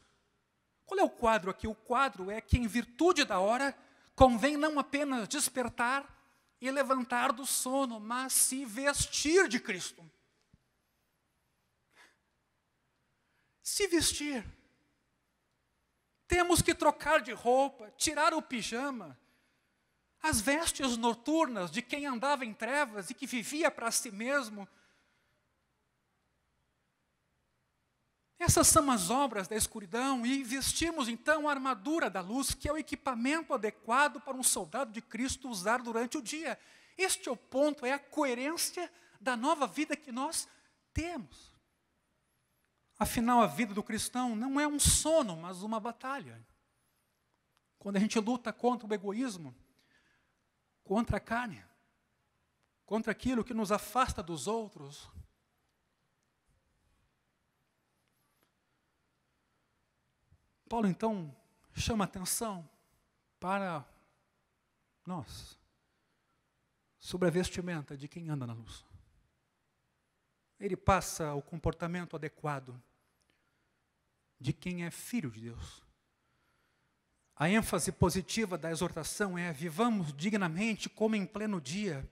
Qual é o quadro aqui? O quadro é que, em virtude da hora, convém não apenas despertar e levantar do sono, mas se vestir de Cristo. Se vestir. Temos que trocar de roupa, tirar o pijama, as vestes noturnas de quem andava em trevas e que vivia para si mesmo. Essas são as obras da escuridão, e vestimos então a armadura da luz, que é o equipamento adequado para um soldado de Cristo usar durante o dia. Este é o ponto, é a coerência da nova vida que nós temos. Afinal, a vida do cristão não é um sono, mas uma batalha. Quando a gente luta contra o egoísmo, contra a carne, contra aquilo que nos afasta dos outros, Paulo, então, chama atenção para nós sobre a vestimenta de quem anda na luz. Ele passa o comportamento adequado de quem é filho de Deus. A ênfase positiva da exortação é: vivamos dignamente como em pleno dia,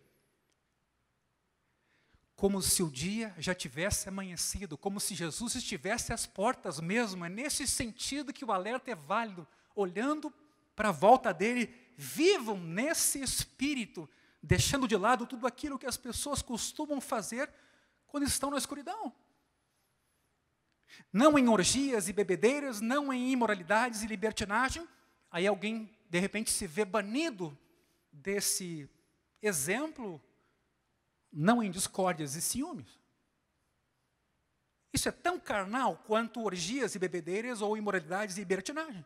como se o dia já tivesse amanhecido, como se Jesus estivesse às portas mesmo. É nesse sentido que o alerta é válido. Olhando para a volta dele, vivam nesse espírito, deixando de lado tudo aquilo que as pessoas costumam fazer quando estão na escuridão. Não em orgias e bebedeiras, não em imoralidades e libertinagem. Aí alguém, de repente, se vê banido desse exemplo, não em discórdias e ciúmes. Isso é tão carnal quanto orgias e bebedeiras ou imoralidades e libertinagem.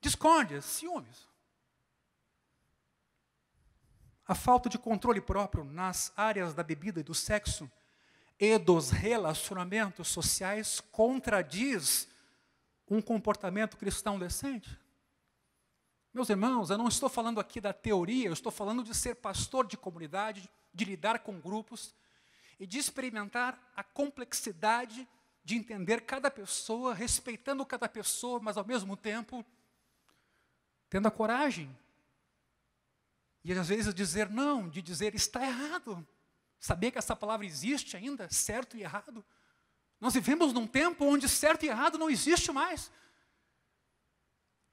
Discórdias, ciúmes. A falta de controle próprio nas áreas da bebida e do sexo e dos relacionamentos sociais contradiz um comportamento cristão decente. Meus irmãos, eu não estou falando aqui da teoria, eu estou falando de ser pastor de comunidade, de lidar com grupos e de experimentar a complexidade de entender cada pessoa, respeitando cada pessoa, mas ao mesmo tempo tendo a coragem e às vezes dizer não, de dizer está errado. Saber que essa palavra existe ainda, certo e errado. Nós vivemos num tempo onde certo e errado não existe mais.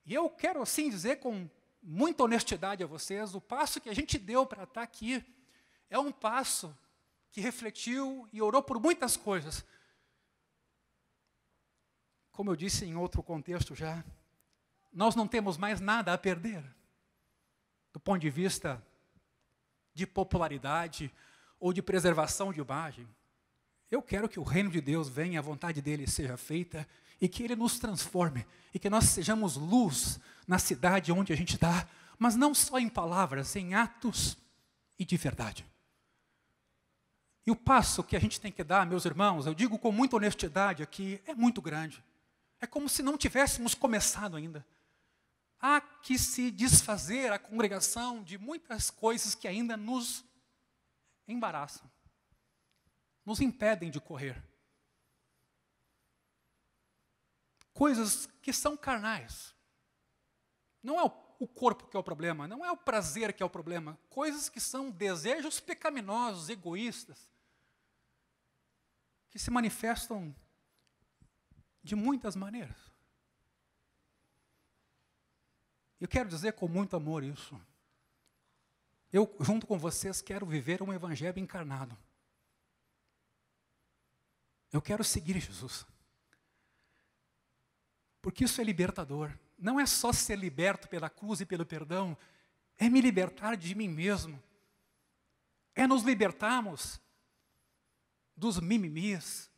E eu quero assim dizer com muita honestidade a vocês, o passo que a gente deu para estar aqui é um passo que refletiu e orou por muitas coisas. como eu disse em outro contexto já, nós não temos mais nada a perder, do ponto de vista de popularidade ou de preservação de imagem. Eu quero que o reino de Deus venha, a vontade dele seja feita, e que ele nos transforme, e que nós sejamos luz na cidade onde a gente está, mas não só em palavras, em atos e de verdade. E o passo que a gente tem que dar, meus irmãos, eu digo com muita honestidade aqui, é muito grande. É como se não tivéssemos começado ainda. Há que se desfazer a congregação de muitas coisas que ainda nos embaraçam, nos impedem de correr. Coisas que são carnais. Não é o corpo que é o problema, não é o prazer que é o problema. Coisas que são desejos pecaminosos, egoístas, que se manifestam de muitas maneiras. Eu quero dizer com muito amor isso. Eu, junto com vocês, quero viver um evangelho encarnado. Eu quero seguir Jesus. Porque isso é libertador. Não é só ser liberto pela cruz e pelo perdão, é me libertar de mim mesmo. É nos libertarmos dos mimimis,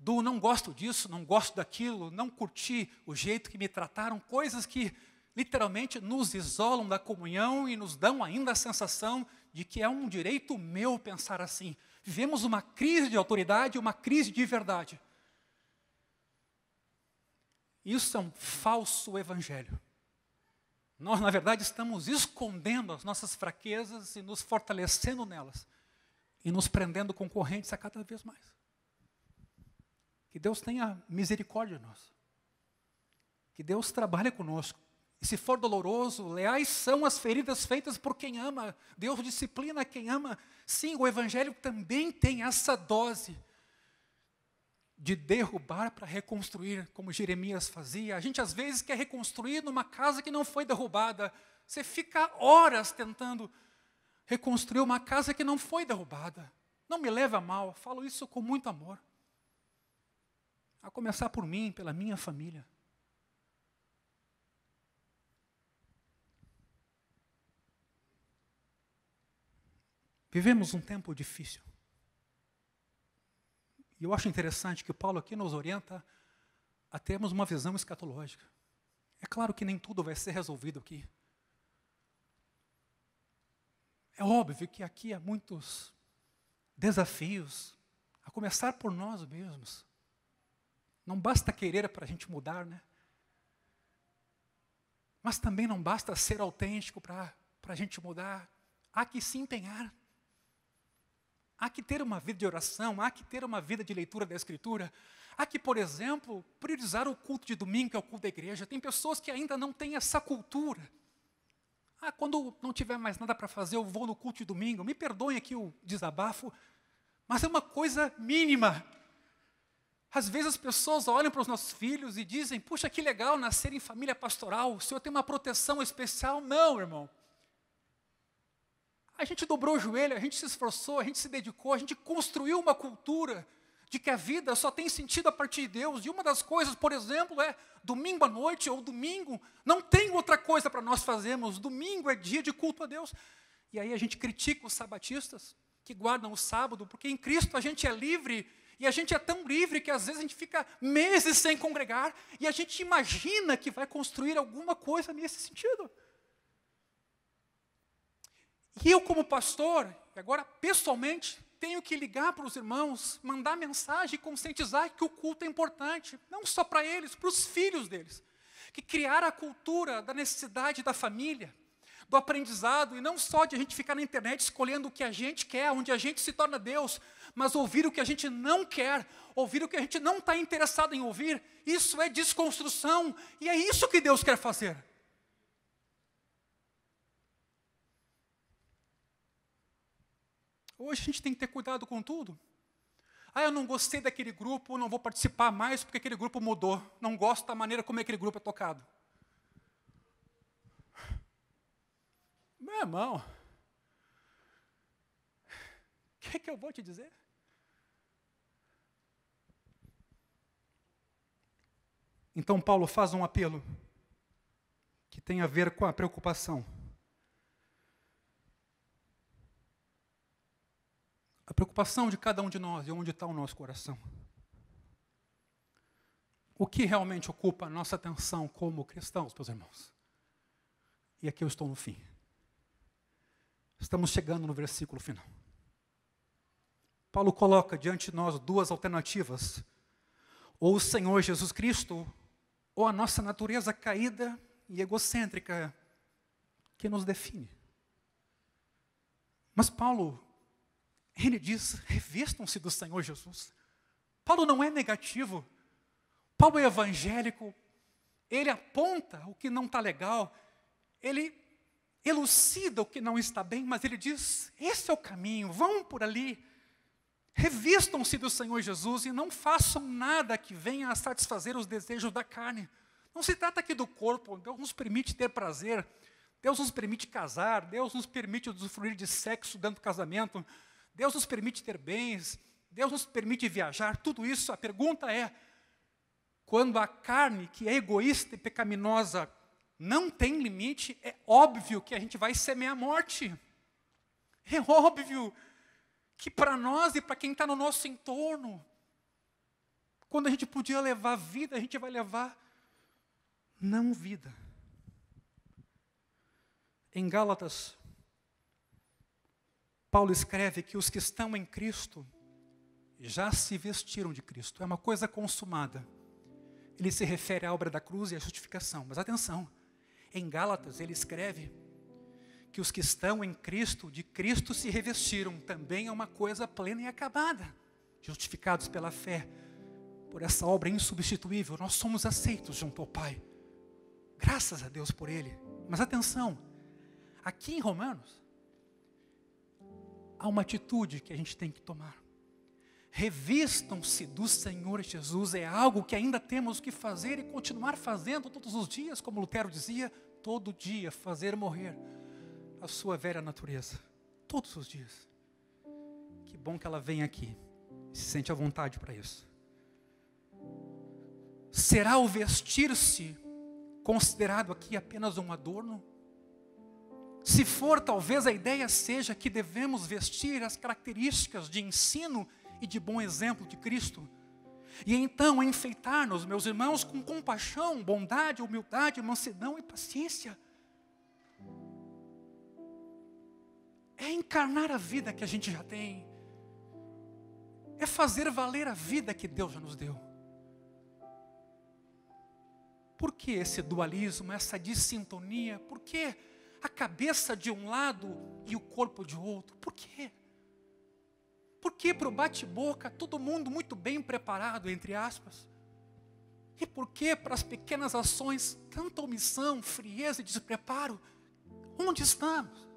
do não gosto disso, não gosto daquilo, não curti o jeito que me trataram, coisas que literalmente nos isolam da comunhão e nos dão ainda a sensação de que é um direito meu pensar assim. Vivemos uma crise de autoridade, uma crise de verdade. Isso é um falso evangelho. Nós, na verdade, estamos escondendo as nossas fraquezas e nos fortalecendo nelas. E nos prendendo com correntes a cada vez mais. Que Deus tenha misericórdia de nós. Que Deus trabalhe conosco. E se for doloroso, leais são as feridas feitas por quem ama. Deus disciplina quem ama. Sim, o evangelho também tem essa dose de derrubar para reconstruir, como Jeremias fazia. A gente às vezes quer reconstruir numa casa que não foi derrubada. Você fica horas tentando reconstruir uma casa que não foi derrubada. Não me leva a mal, falo isso com muito amor. A começar por mim, pela minha família. Vivemos um tempo difícil. E eu acho interessante que o Paulo aqui nos orienta a termos uma visão escatológica. É claro que nem tudo vai ser resolvido aqui. É óbvio que aqui há muitos desafios, a começar por nós mesmos. Não basta querer para a gente mudar, né? Mas também não basta ser autêntico para a gente mudar. Há que se empenhar. Há que ter uma vida de oração, há que ter uma vida de leitura da Escritura. Há que, por exemplo, priorizar o culto de domingo, que é o culto da igreja. Tem pessoas que ainda não têm essa cultura. Quando não tiver mais nada para fazer, eu vou no culto de domingo. Me perdoem aqui o desabafo, mas é uma coisa mínima. Às vezes as pessoas olham para os nossos filhos e dizem, puxa, que legal nascer em família pastoral, o Senhor tem uma proteção especial. Não, irmão. A gente dobrou o joelho, a gente se esforçou, a gente se dedicou, a gente construiu uma cultura de que a vida só tem sentido a partir de Deus. E uma das coisas, por exemplo, é domingo à noite ou domingo, não tem outra coisa para nós fazermos. Domingo é dia de culto a Deus. E aí a gente critica os sabatistas que guardam o sábado, porque em Cristo a gente é livre, e a gente é tão livre que às vezes a gente fica meses sem congregar, e a gente imagina que vai construir alguma coisa nesse sentido. E eu, como pastor, agora pessoalmente, tenho que ligar para os irmãos, mandar mensagem e conscientizar que o culto é importante, não só para eles, para os filhos deles. Que criar a cultura da necessidade da família, do aprendizado, e não só de a gente ficar na internet escolhendo o que a gente quer, onde a gente se torna Deus, mas ouvir o que a gente não quer, ouvir o que a gente não está interessado em ouvir. Isso é desconstrução, e é isso que Deus quer fazer. Hoje a gente tem que ter cuidado com tudo. Eu não gostei daquele grupo, não vou participar mais porque aquele grupo mudou. Não gosto da maneira como aquele grupo é tocado. Meu irmão, o que eu vou te dizer? Então Paulo faz um apelo que tem a ver com a preocupação. A preocupação de cada um de nós e onde está o nosso coração. O que realmente ocupa a nossa atenção como cristãos, meus irmãos? E aqui eu estou no fim. Estamos chegando no versículo final. Paulo coloca diante de nós duas alternativas. Ou o Senhor Jesus Cristo, ou a nossa natureza caída e egocêntrica que nos define. Mas Paulo, ele diz, revistam-se do Senhor Jesus. Paulo não é negativo. Paulo é evangélico. Ele aponta o que não está legal. Ele elucida o que não está bem, mas ele diz, esse é o caminho, vão por ali. Revistam-se do Senhor Jesus e não façam nada que venha a satisfazer os desejos da carne. Não se trata aqui do corpo. Deus nos permite ter prazer. Deus nos permite casar. Deus nos permite usufruir de sexo dentro do casamento. Deus nos permite ter bens. Deus nos permite viajar. Tudo isso, a pergunta é, quando a carne, que é egoísta e pecaminosa, não tem limite, é óbvio que a gente vai semear a morte. É óbvio que para nós e para quem está no nosso entorno, quando a gente podia levar vida, a gente vai levar não vida. Em Gálatas, Paulo escreve que os que estão em Cristo já se vestiram de Cristo. É uma coisa consumada. Ele se refere à obra da cruz e à justificação. Mas atenção, em Gálatas ele escreve que os que estão em Cristo, de Cristo se revestiram. Também é uma coisa plena e acabada. Justificados pela fé, por essa obra insubstituível, nós somos aceitos junto ao Pai. Graças a Deus por Ele. Mas atenção, aqui em Romanos, há uma atitude que a gente tem que tomar. Revistam-se do Senhor Jesus, é algo que ainda temos que fazer e continuar fazendo todos os dias, como Lutero dizia, todo dia fazer morrer a sua velha natureza, todos os dias. Que bom que ela vem aqui, se sente à vontade para isso. Será o vestir-se considerado aqui apenas um adorno? Se for, talvez a ideia seja que devemos vestir as características de ensino e de bom exemplo de Cristo. E então enfeitar-nos, meus irmãos, com compaixão, bondade, humildade, mansidão e paciência. É encarnar a vida que a gente já tem. É fazer valer a vida que Deus já nos deu. Por que esse dualismo, essa dissintonia? Por que a cabeça de um lado e o corpo de outro? Por quê? Por que para o bate-boca todo mundo muito bem preparado, entre aspas? E por que para as pequenas ações tanta omissão, frieza e despreparo? Onde estamos?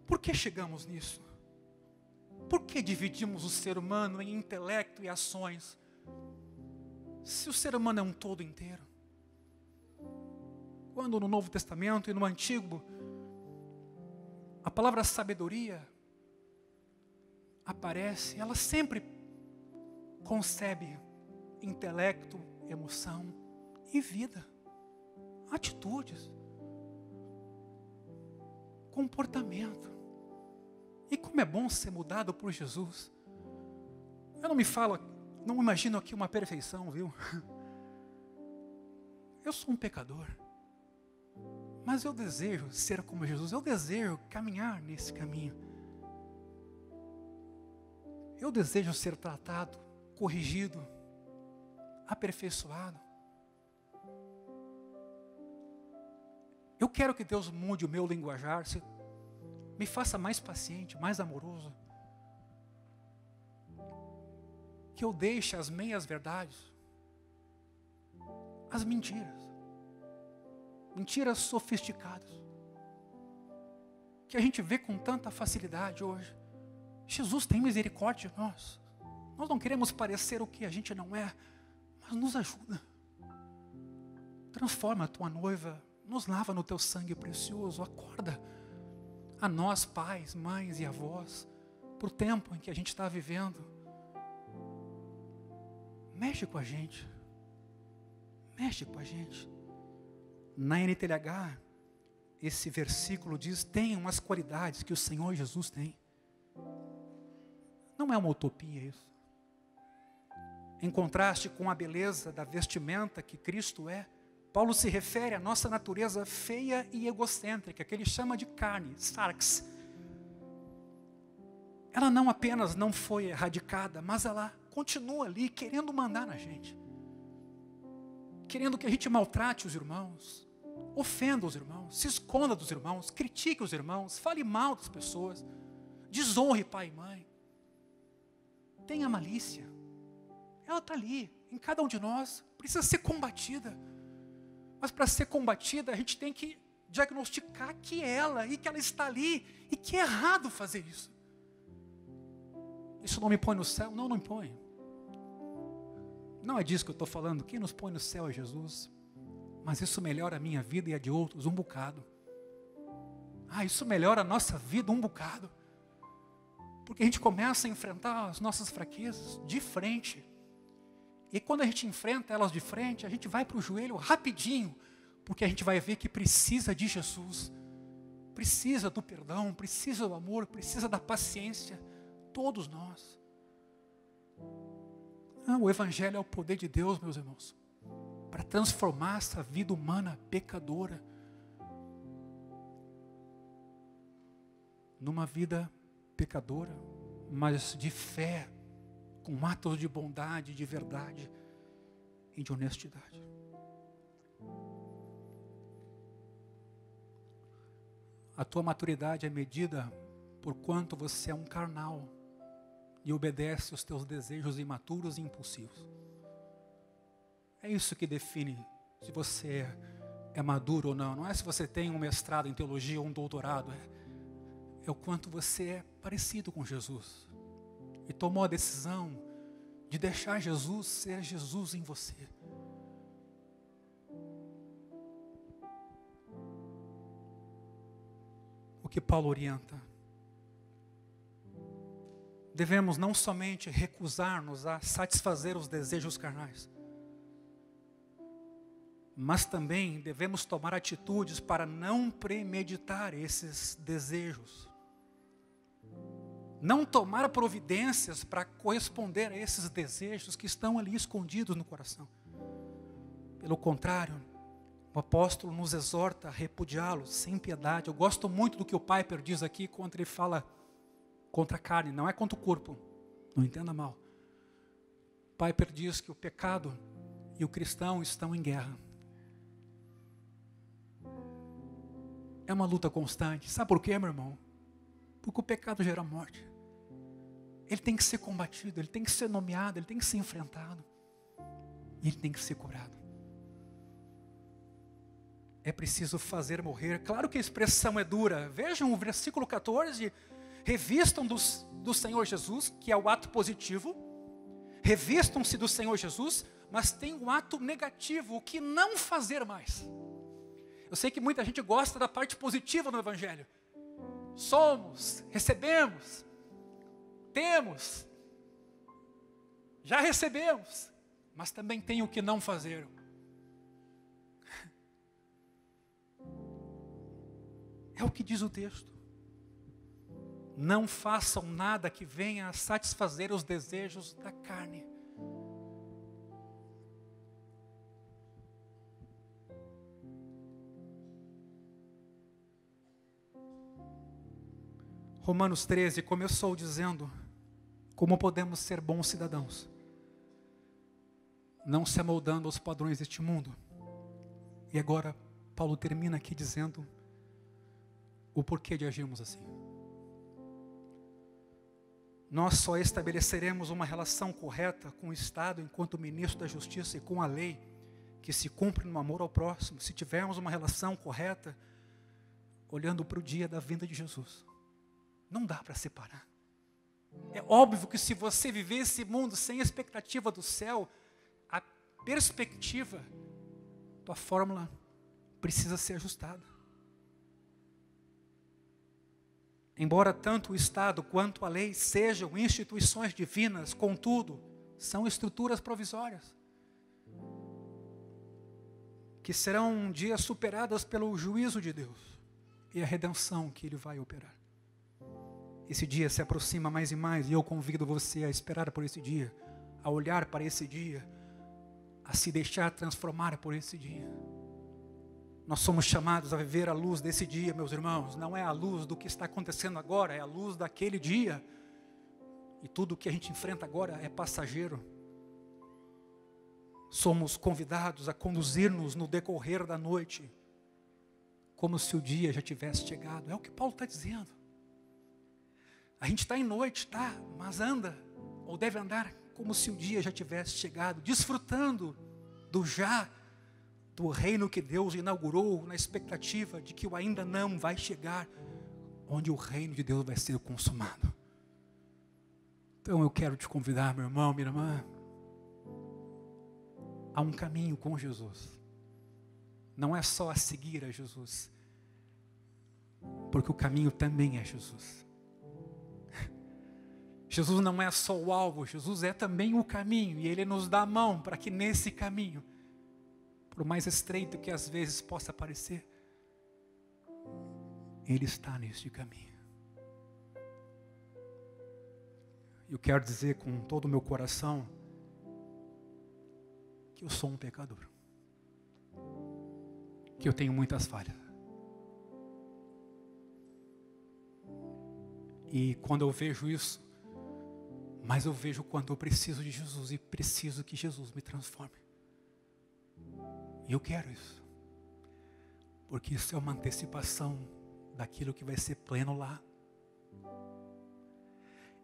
Por que chegamos nisso? Por que dividimos o ser humano em intelecto e ações? Se o ser humano é um todo inteiro. Quando no Novo Testamento e no Antigo, a palavra sabedoria aparece, ela sempre concebe intelecto, emoção e vida, atitudes, comportamento. E como é bom ser mudado por Jesus. Eu não imagino aqui uma perfeição, viu? Eu sou um pecador. Mas eu desejo ser como Jesus. Eu desejo caminhar nesse caminho. Eu desejo ser tratado, corrigido, aperfeiçoado. Eu quero que Deus mude o meu linguajar, me faça mais paciente, mais amoroso. Que eu deixe as meias verdades, as mentiras sofisticadas, que a gente vê com tanta facilidade hoje. Jesus tem misericórdia de nós. Nós não queremos parecer o que a gente não é, mas nos ajuda. Transforma a tua noiva, nos lava no teu sangue precioso, acorda a nós, pais, mães e avós, para o tempo em que a gente está vivendo. mexe com a gente. Mexe com a gente. Na NTLH, esse versículo diz, tem umas qualidades que o Senhor Jesus tem. Não é uma utopia isso. Em contraste com a beleza da vestimenta que Cristo é, Paulo se refere à nossa natureza feia e egocêntrica, que ele chama de carne, sarx. Ela não apenas não foi erradicada, mas ela continua ali querendo mandar na gente. Querendo que a gente maltrate os irmãos, ofenda os irmãos, se esconda dos irmãos, critique os irmãos, fale mal das pessoas, desonre pai e mãe. Tenha malícia. Ela está ali, em cada um de nós, precisa ser combatida. Mas para ser combatida, a gente tem que diagnosticar que ela está ali e que é errado fazer isso. Isso não me põe no céu? Não, não me põe. Não é disso que eu estou falando. Quem nos põe no céu é Jesus. Mas isso melhora a minha vida e a de outros um bocado. Isso melhora a nossa vida um bocado. Porque a gente começa a enfrentar as nossas fraquezas de frente. E quando a gente enfrenta elas de frente, a gente vai para o joelho rapidinho. Porque a gente vai ver que precisa de Jesus. Precisa do perdão, precisa do amor, precisa da paciência. Todos nós. O Evangelho é o poder de Deus, meus irmãos, para transformar essa vida humana pecadora numa vida pecadora, mas de fé, com atos de bondade, de verdade e de honestidade. A tua maturidade é medida por quanto você é um carnal e obedece aos teus desejos imaturos e impulsivos. É isso que define se você é maduro ou não. Não é se você tem um mestrado em teologia ou um doutorado. É o quanto você é parecido com Jesus. E tomou a decisão de deixar Jesus ser Jesus em você. O que Paulo orienta? Devemos não somente recusar-nos a satisfazer os desejos carnais, mas também devemos tomar atitudes para não premeditar esses desejos. Não tomar providências para corresponder a esses desejos que estão ali escondidos no coração. Pelo contrário, o apóstolo nos exorta a repudiá-los sem piedade. Eu gosto muito do que o Piper diz aqui quando ele fala contra a carne, não é contra o corpo, não entenda mal. Piper diz que o pecado e o cristão estão em guerra. É uma luta constante. Sabe por quê, meu irmão? Porque o pecado gera morte. Ele tem que ser combatido, ele tem que ser nomeado, ele tem que ser enfrentado. E ele tem que ser curado. É preciso fazer morrer. Claro que a expressão é dura. Vejam o versículo 14. Revistam do Senhor Jesus, que é o ato positivo. Revistam-se do Senhor Jesus, mas tem um ato negativo, o que não fazer mais. Eu sei que muita gente gosta da parte positiva no Evangelho. Somos, recebemos, temos, já recebemos, mas também tem o que não fazer. É o que diz o texto. Não façam nada que venha a satisfazer os desejos da carne. Romanos 13 começou dizendo como podemos ser bons cidadãos, não se amoldando aos padrões deste mundo. E agora Paulo termina aqui dizendo o porquê de agirmos assim. Nós só estabeleceremos uma relação correta com o Estado enquanto ministro da Justiça e com a lei que se cumpre no amor ao próximo, se tivermos uma relação correta olhando para o dia da vinda de Jesus. Não dá para separar. É óbvio que se você viver esse mundo sem expectativa do céu, a perspectiva, tua fórmula precisa ser ajustada. Embora tanto o Estado quanto a lei sejam instituições divinas, contudo, são estruturas provisórias, que serão um dia superadas pelo juízo de Deus e a redenção que Ele vai operar. Esse dia se aproxima mais e mais, e eu convido você a esperar por esse dia, a olhar para esse dia, a se deixar transformar por esse dia. Nós somos chamados a viver a luz desse dia, meus irmãos. Não é a luz do que está acontecendo agora, é a luz daquele dia. E tudo o que a gente enfrenta agora é passageiro. Somos convidados a conduzir-nos no decorrer da noite, como se o dia já tivesse chegado. É o que Paulo está dizendo. A gente está em noite, tá? Mas anda, ou deve andar, como se o dia já tivesse chegado, desfrutando do reino que Deus inaugurou, na expectativa de que o ainda não vai chegar, onde o reino de Deus vai ser consumado. Então eu quero te convidar, meu irmão, minha irmã, há um caminho com Jesus. Não é só a seguir a Jesus, porque o caminho também é Jesus. Jesus não é só o alvo, Jesus é também o caminho, e Ele nos dá a mão para que nesse caminho, por mais estreito que às vezes possa parecer, Ele está neste caminho. Eu quero dizer com todo o meu coração que eu sou um pecador, que eu tenho muitas falhas. E quando eu vejo isso, mas eu vejo quando eu preciso de Jesus e preciso que Jesus me transforme. E eu quero isso, porque isso é uma antecipação daquilo que vai ser pleno lá.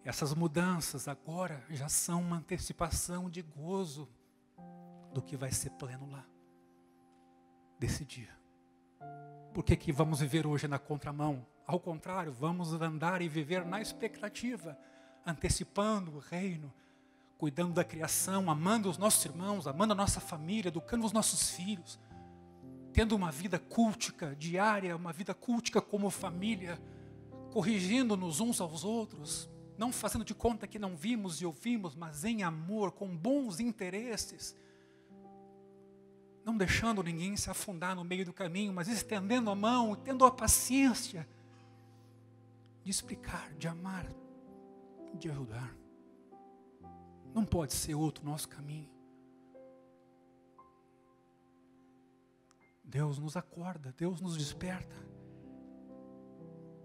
Essas mudanças agora já são uma antecipação de gozo do que vai ser pleno lá, desse dia. Por que vamos viver hoje na contramão? Ao contrário, vamos andar e viver na expectativa, antecipando o reino, cuidando da criação, amando os nossos irmãos, amando a nossa família, educando os nossos filhos, tendo uma vida cultica diária, uma vida cultica como família, corrigindo-nos uns aos outros, não fazendo de conta que não vimos e ouvimos, mas em amor, com bons interesses, não deixando ninguém se afundar no meio do caminho, mas estendendo a mão e tendo a paciência de explicar, de amar, de ajudar. Não pode ser outro nosso caminho. Deus nos acorda, Deus nos desperta.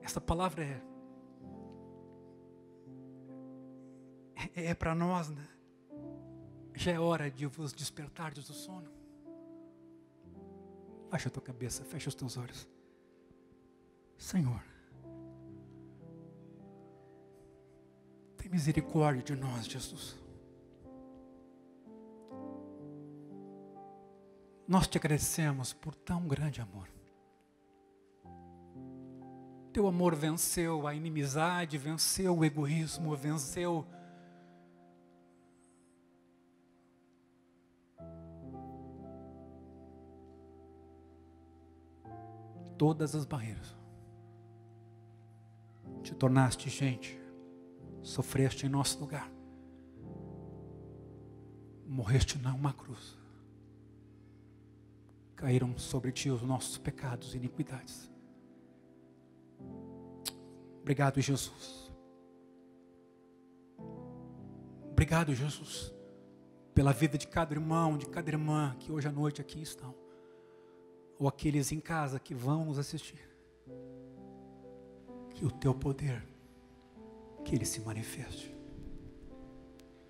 Essa palavra é para nós, né? Já é hora de vos despertar do sono. Baixa a tua cabeça, fecha os teus olhos. Senhor, tem misericórdia de nós, Jesus. Nós te agradecemos por tão grande amor. Teu amor venceu a inimizade, venceu o egoísmo, venceu todas as barreiras. Te tornaste gente, sofreste em nosso lugar, morreste numa cruz, caíram sobre ti os nossos pecados e iniquidades. Obrigado, Jesus. Obrigado, Jesus, pela vida de cada irmão, de cada irmã que hoje à noite aqui estão, ou aqueles em casa que vão nos assistir. Que o teu poder, que ele se manifeste.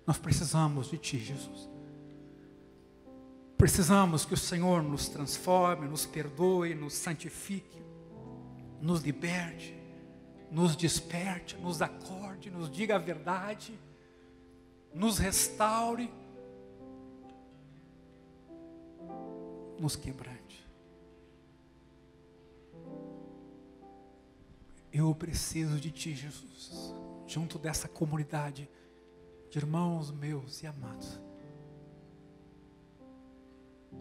Nós precisamos de ti, Jesus. Precisamos que o Senhor nos transforme, nos perdoe, nos santifique, nos liberte, nos desperte, nos acorde, nos diga a verdade, nos restaure, nos quebrante. Eu preciso de ti, Jesus, junto dessa comunidade de irmãos meus e amados.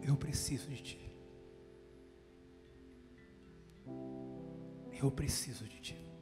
Eu preciso de ti. Eu preciso de ti.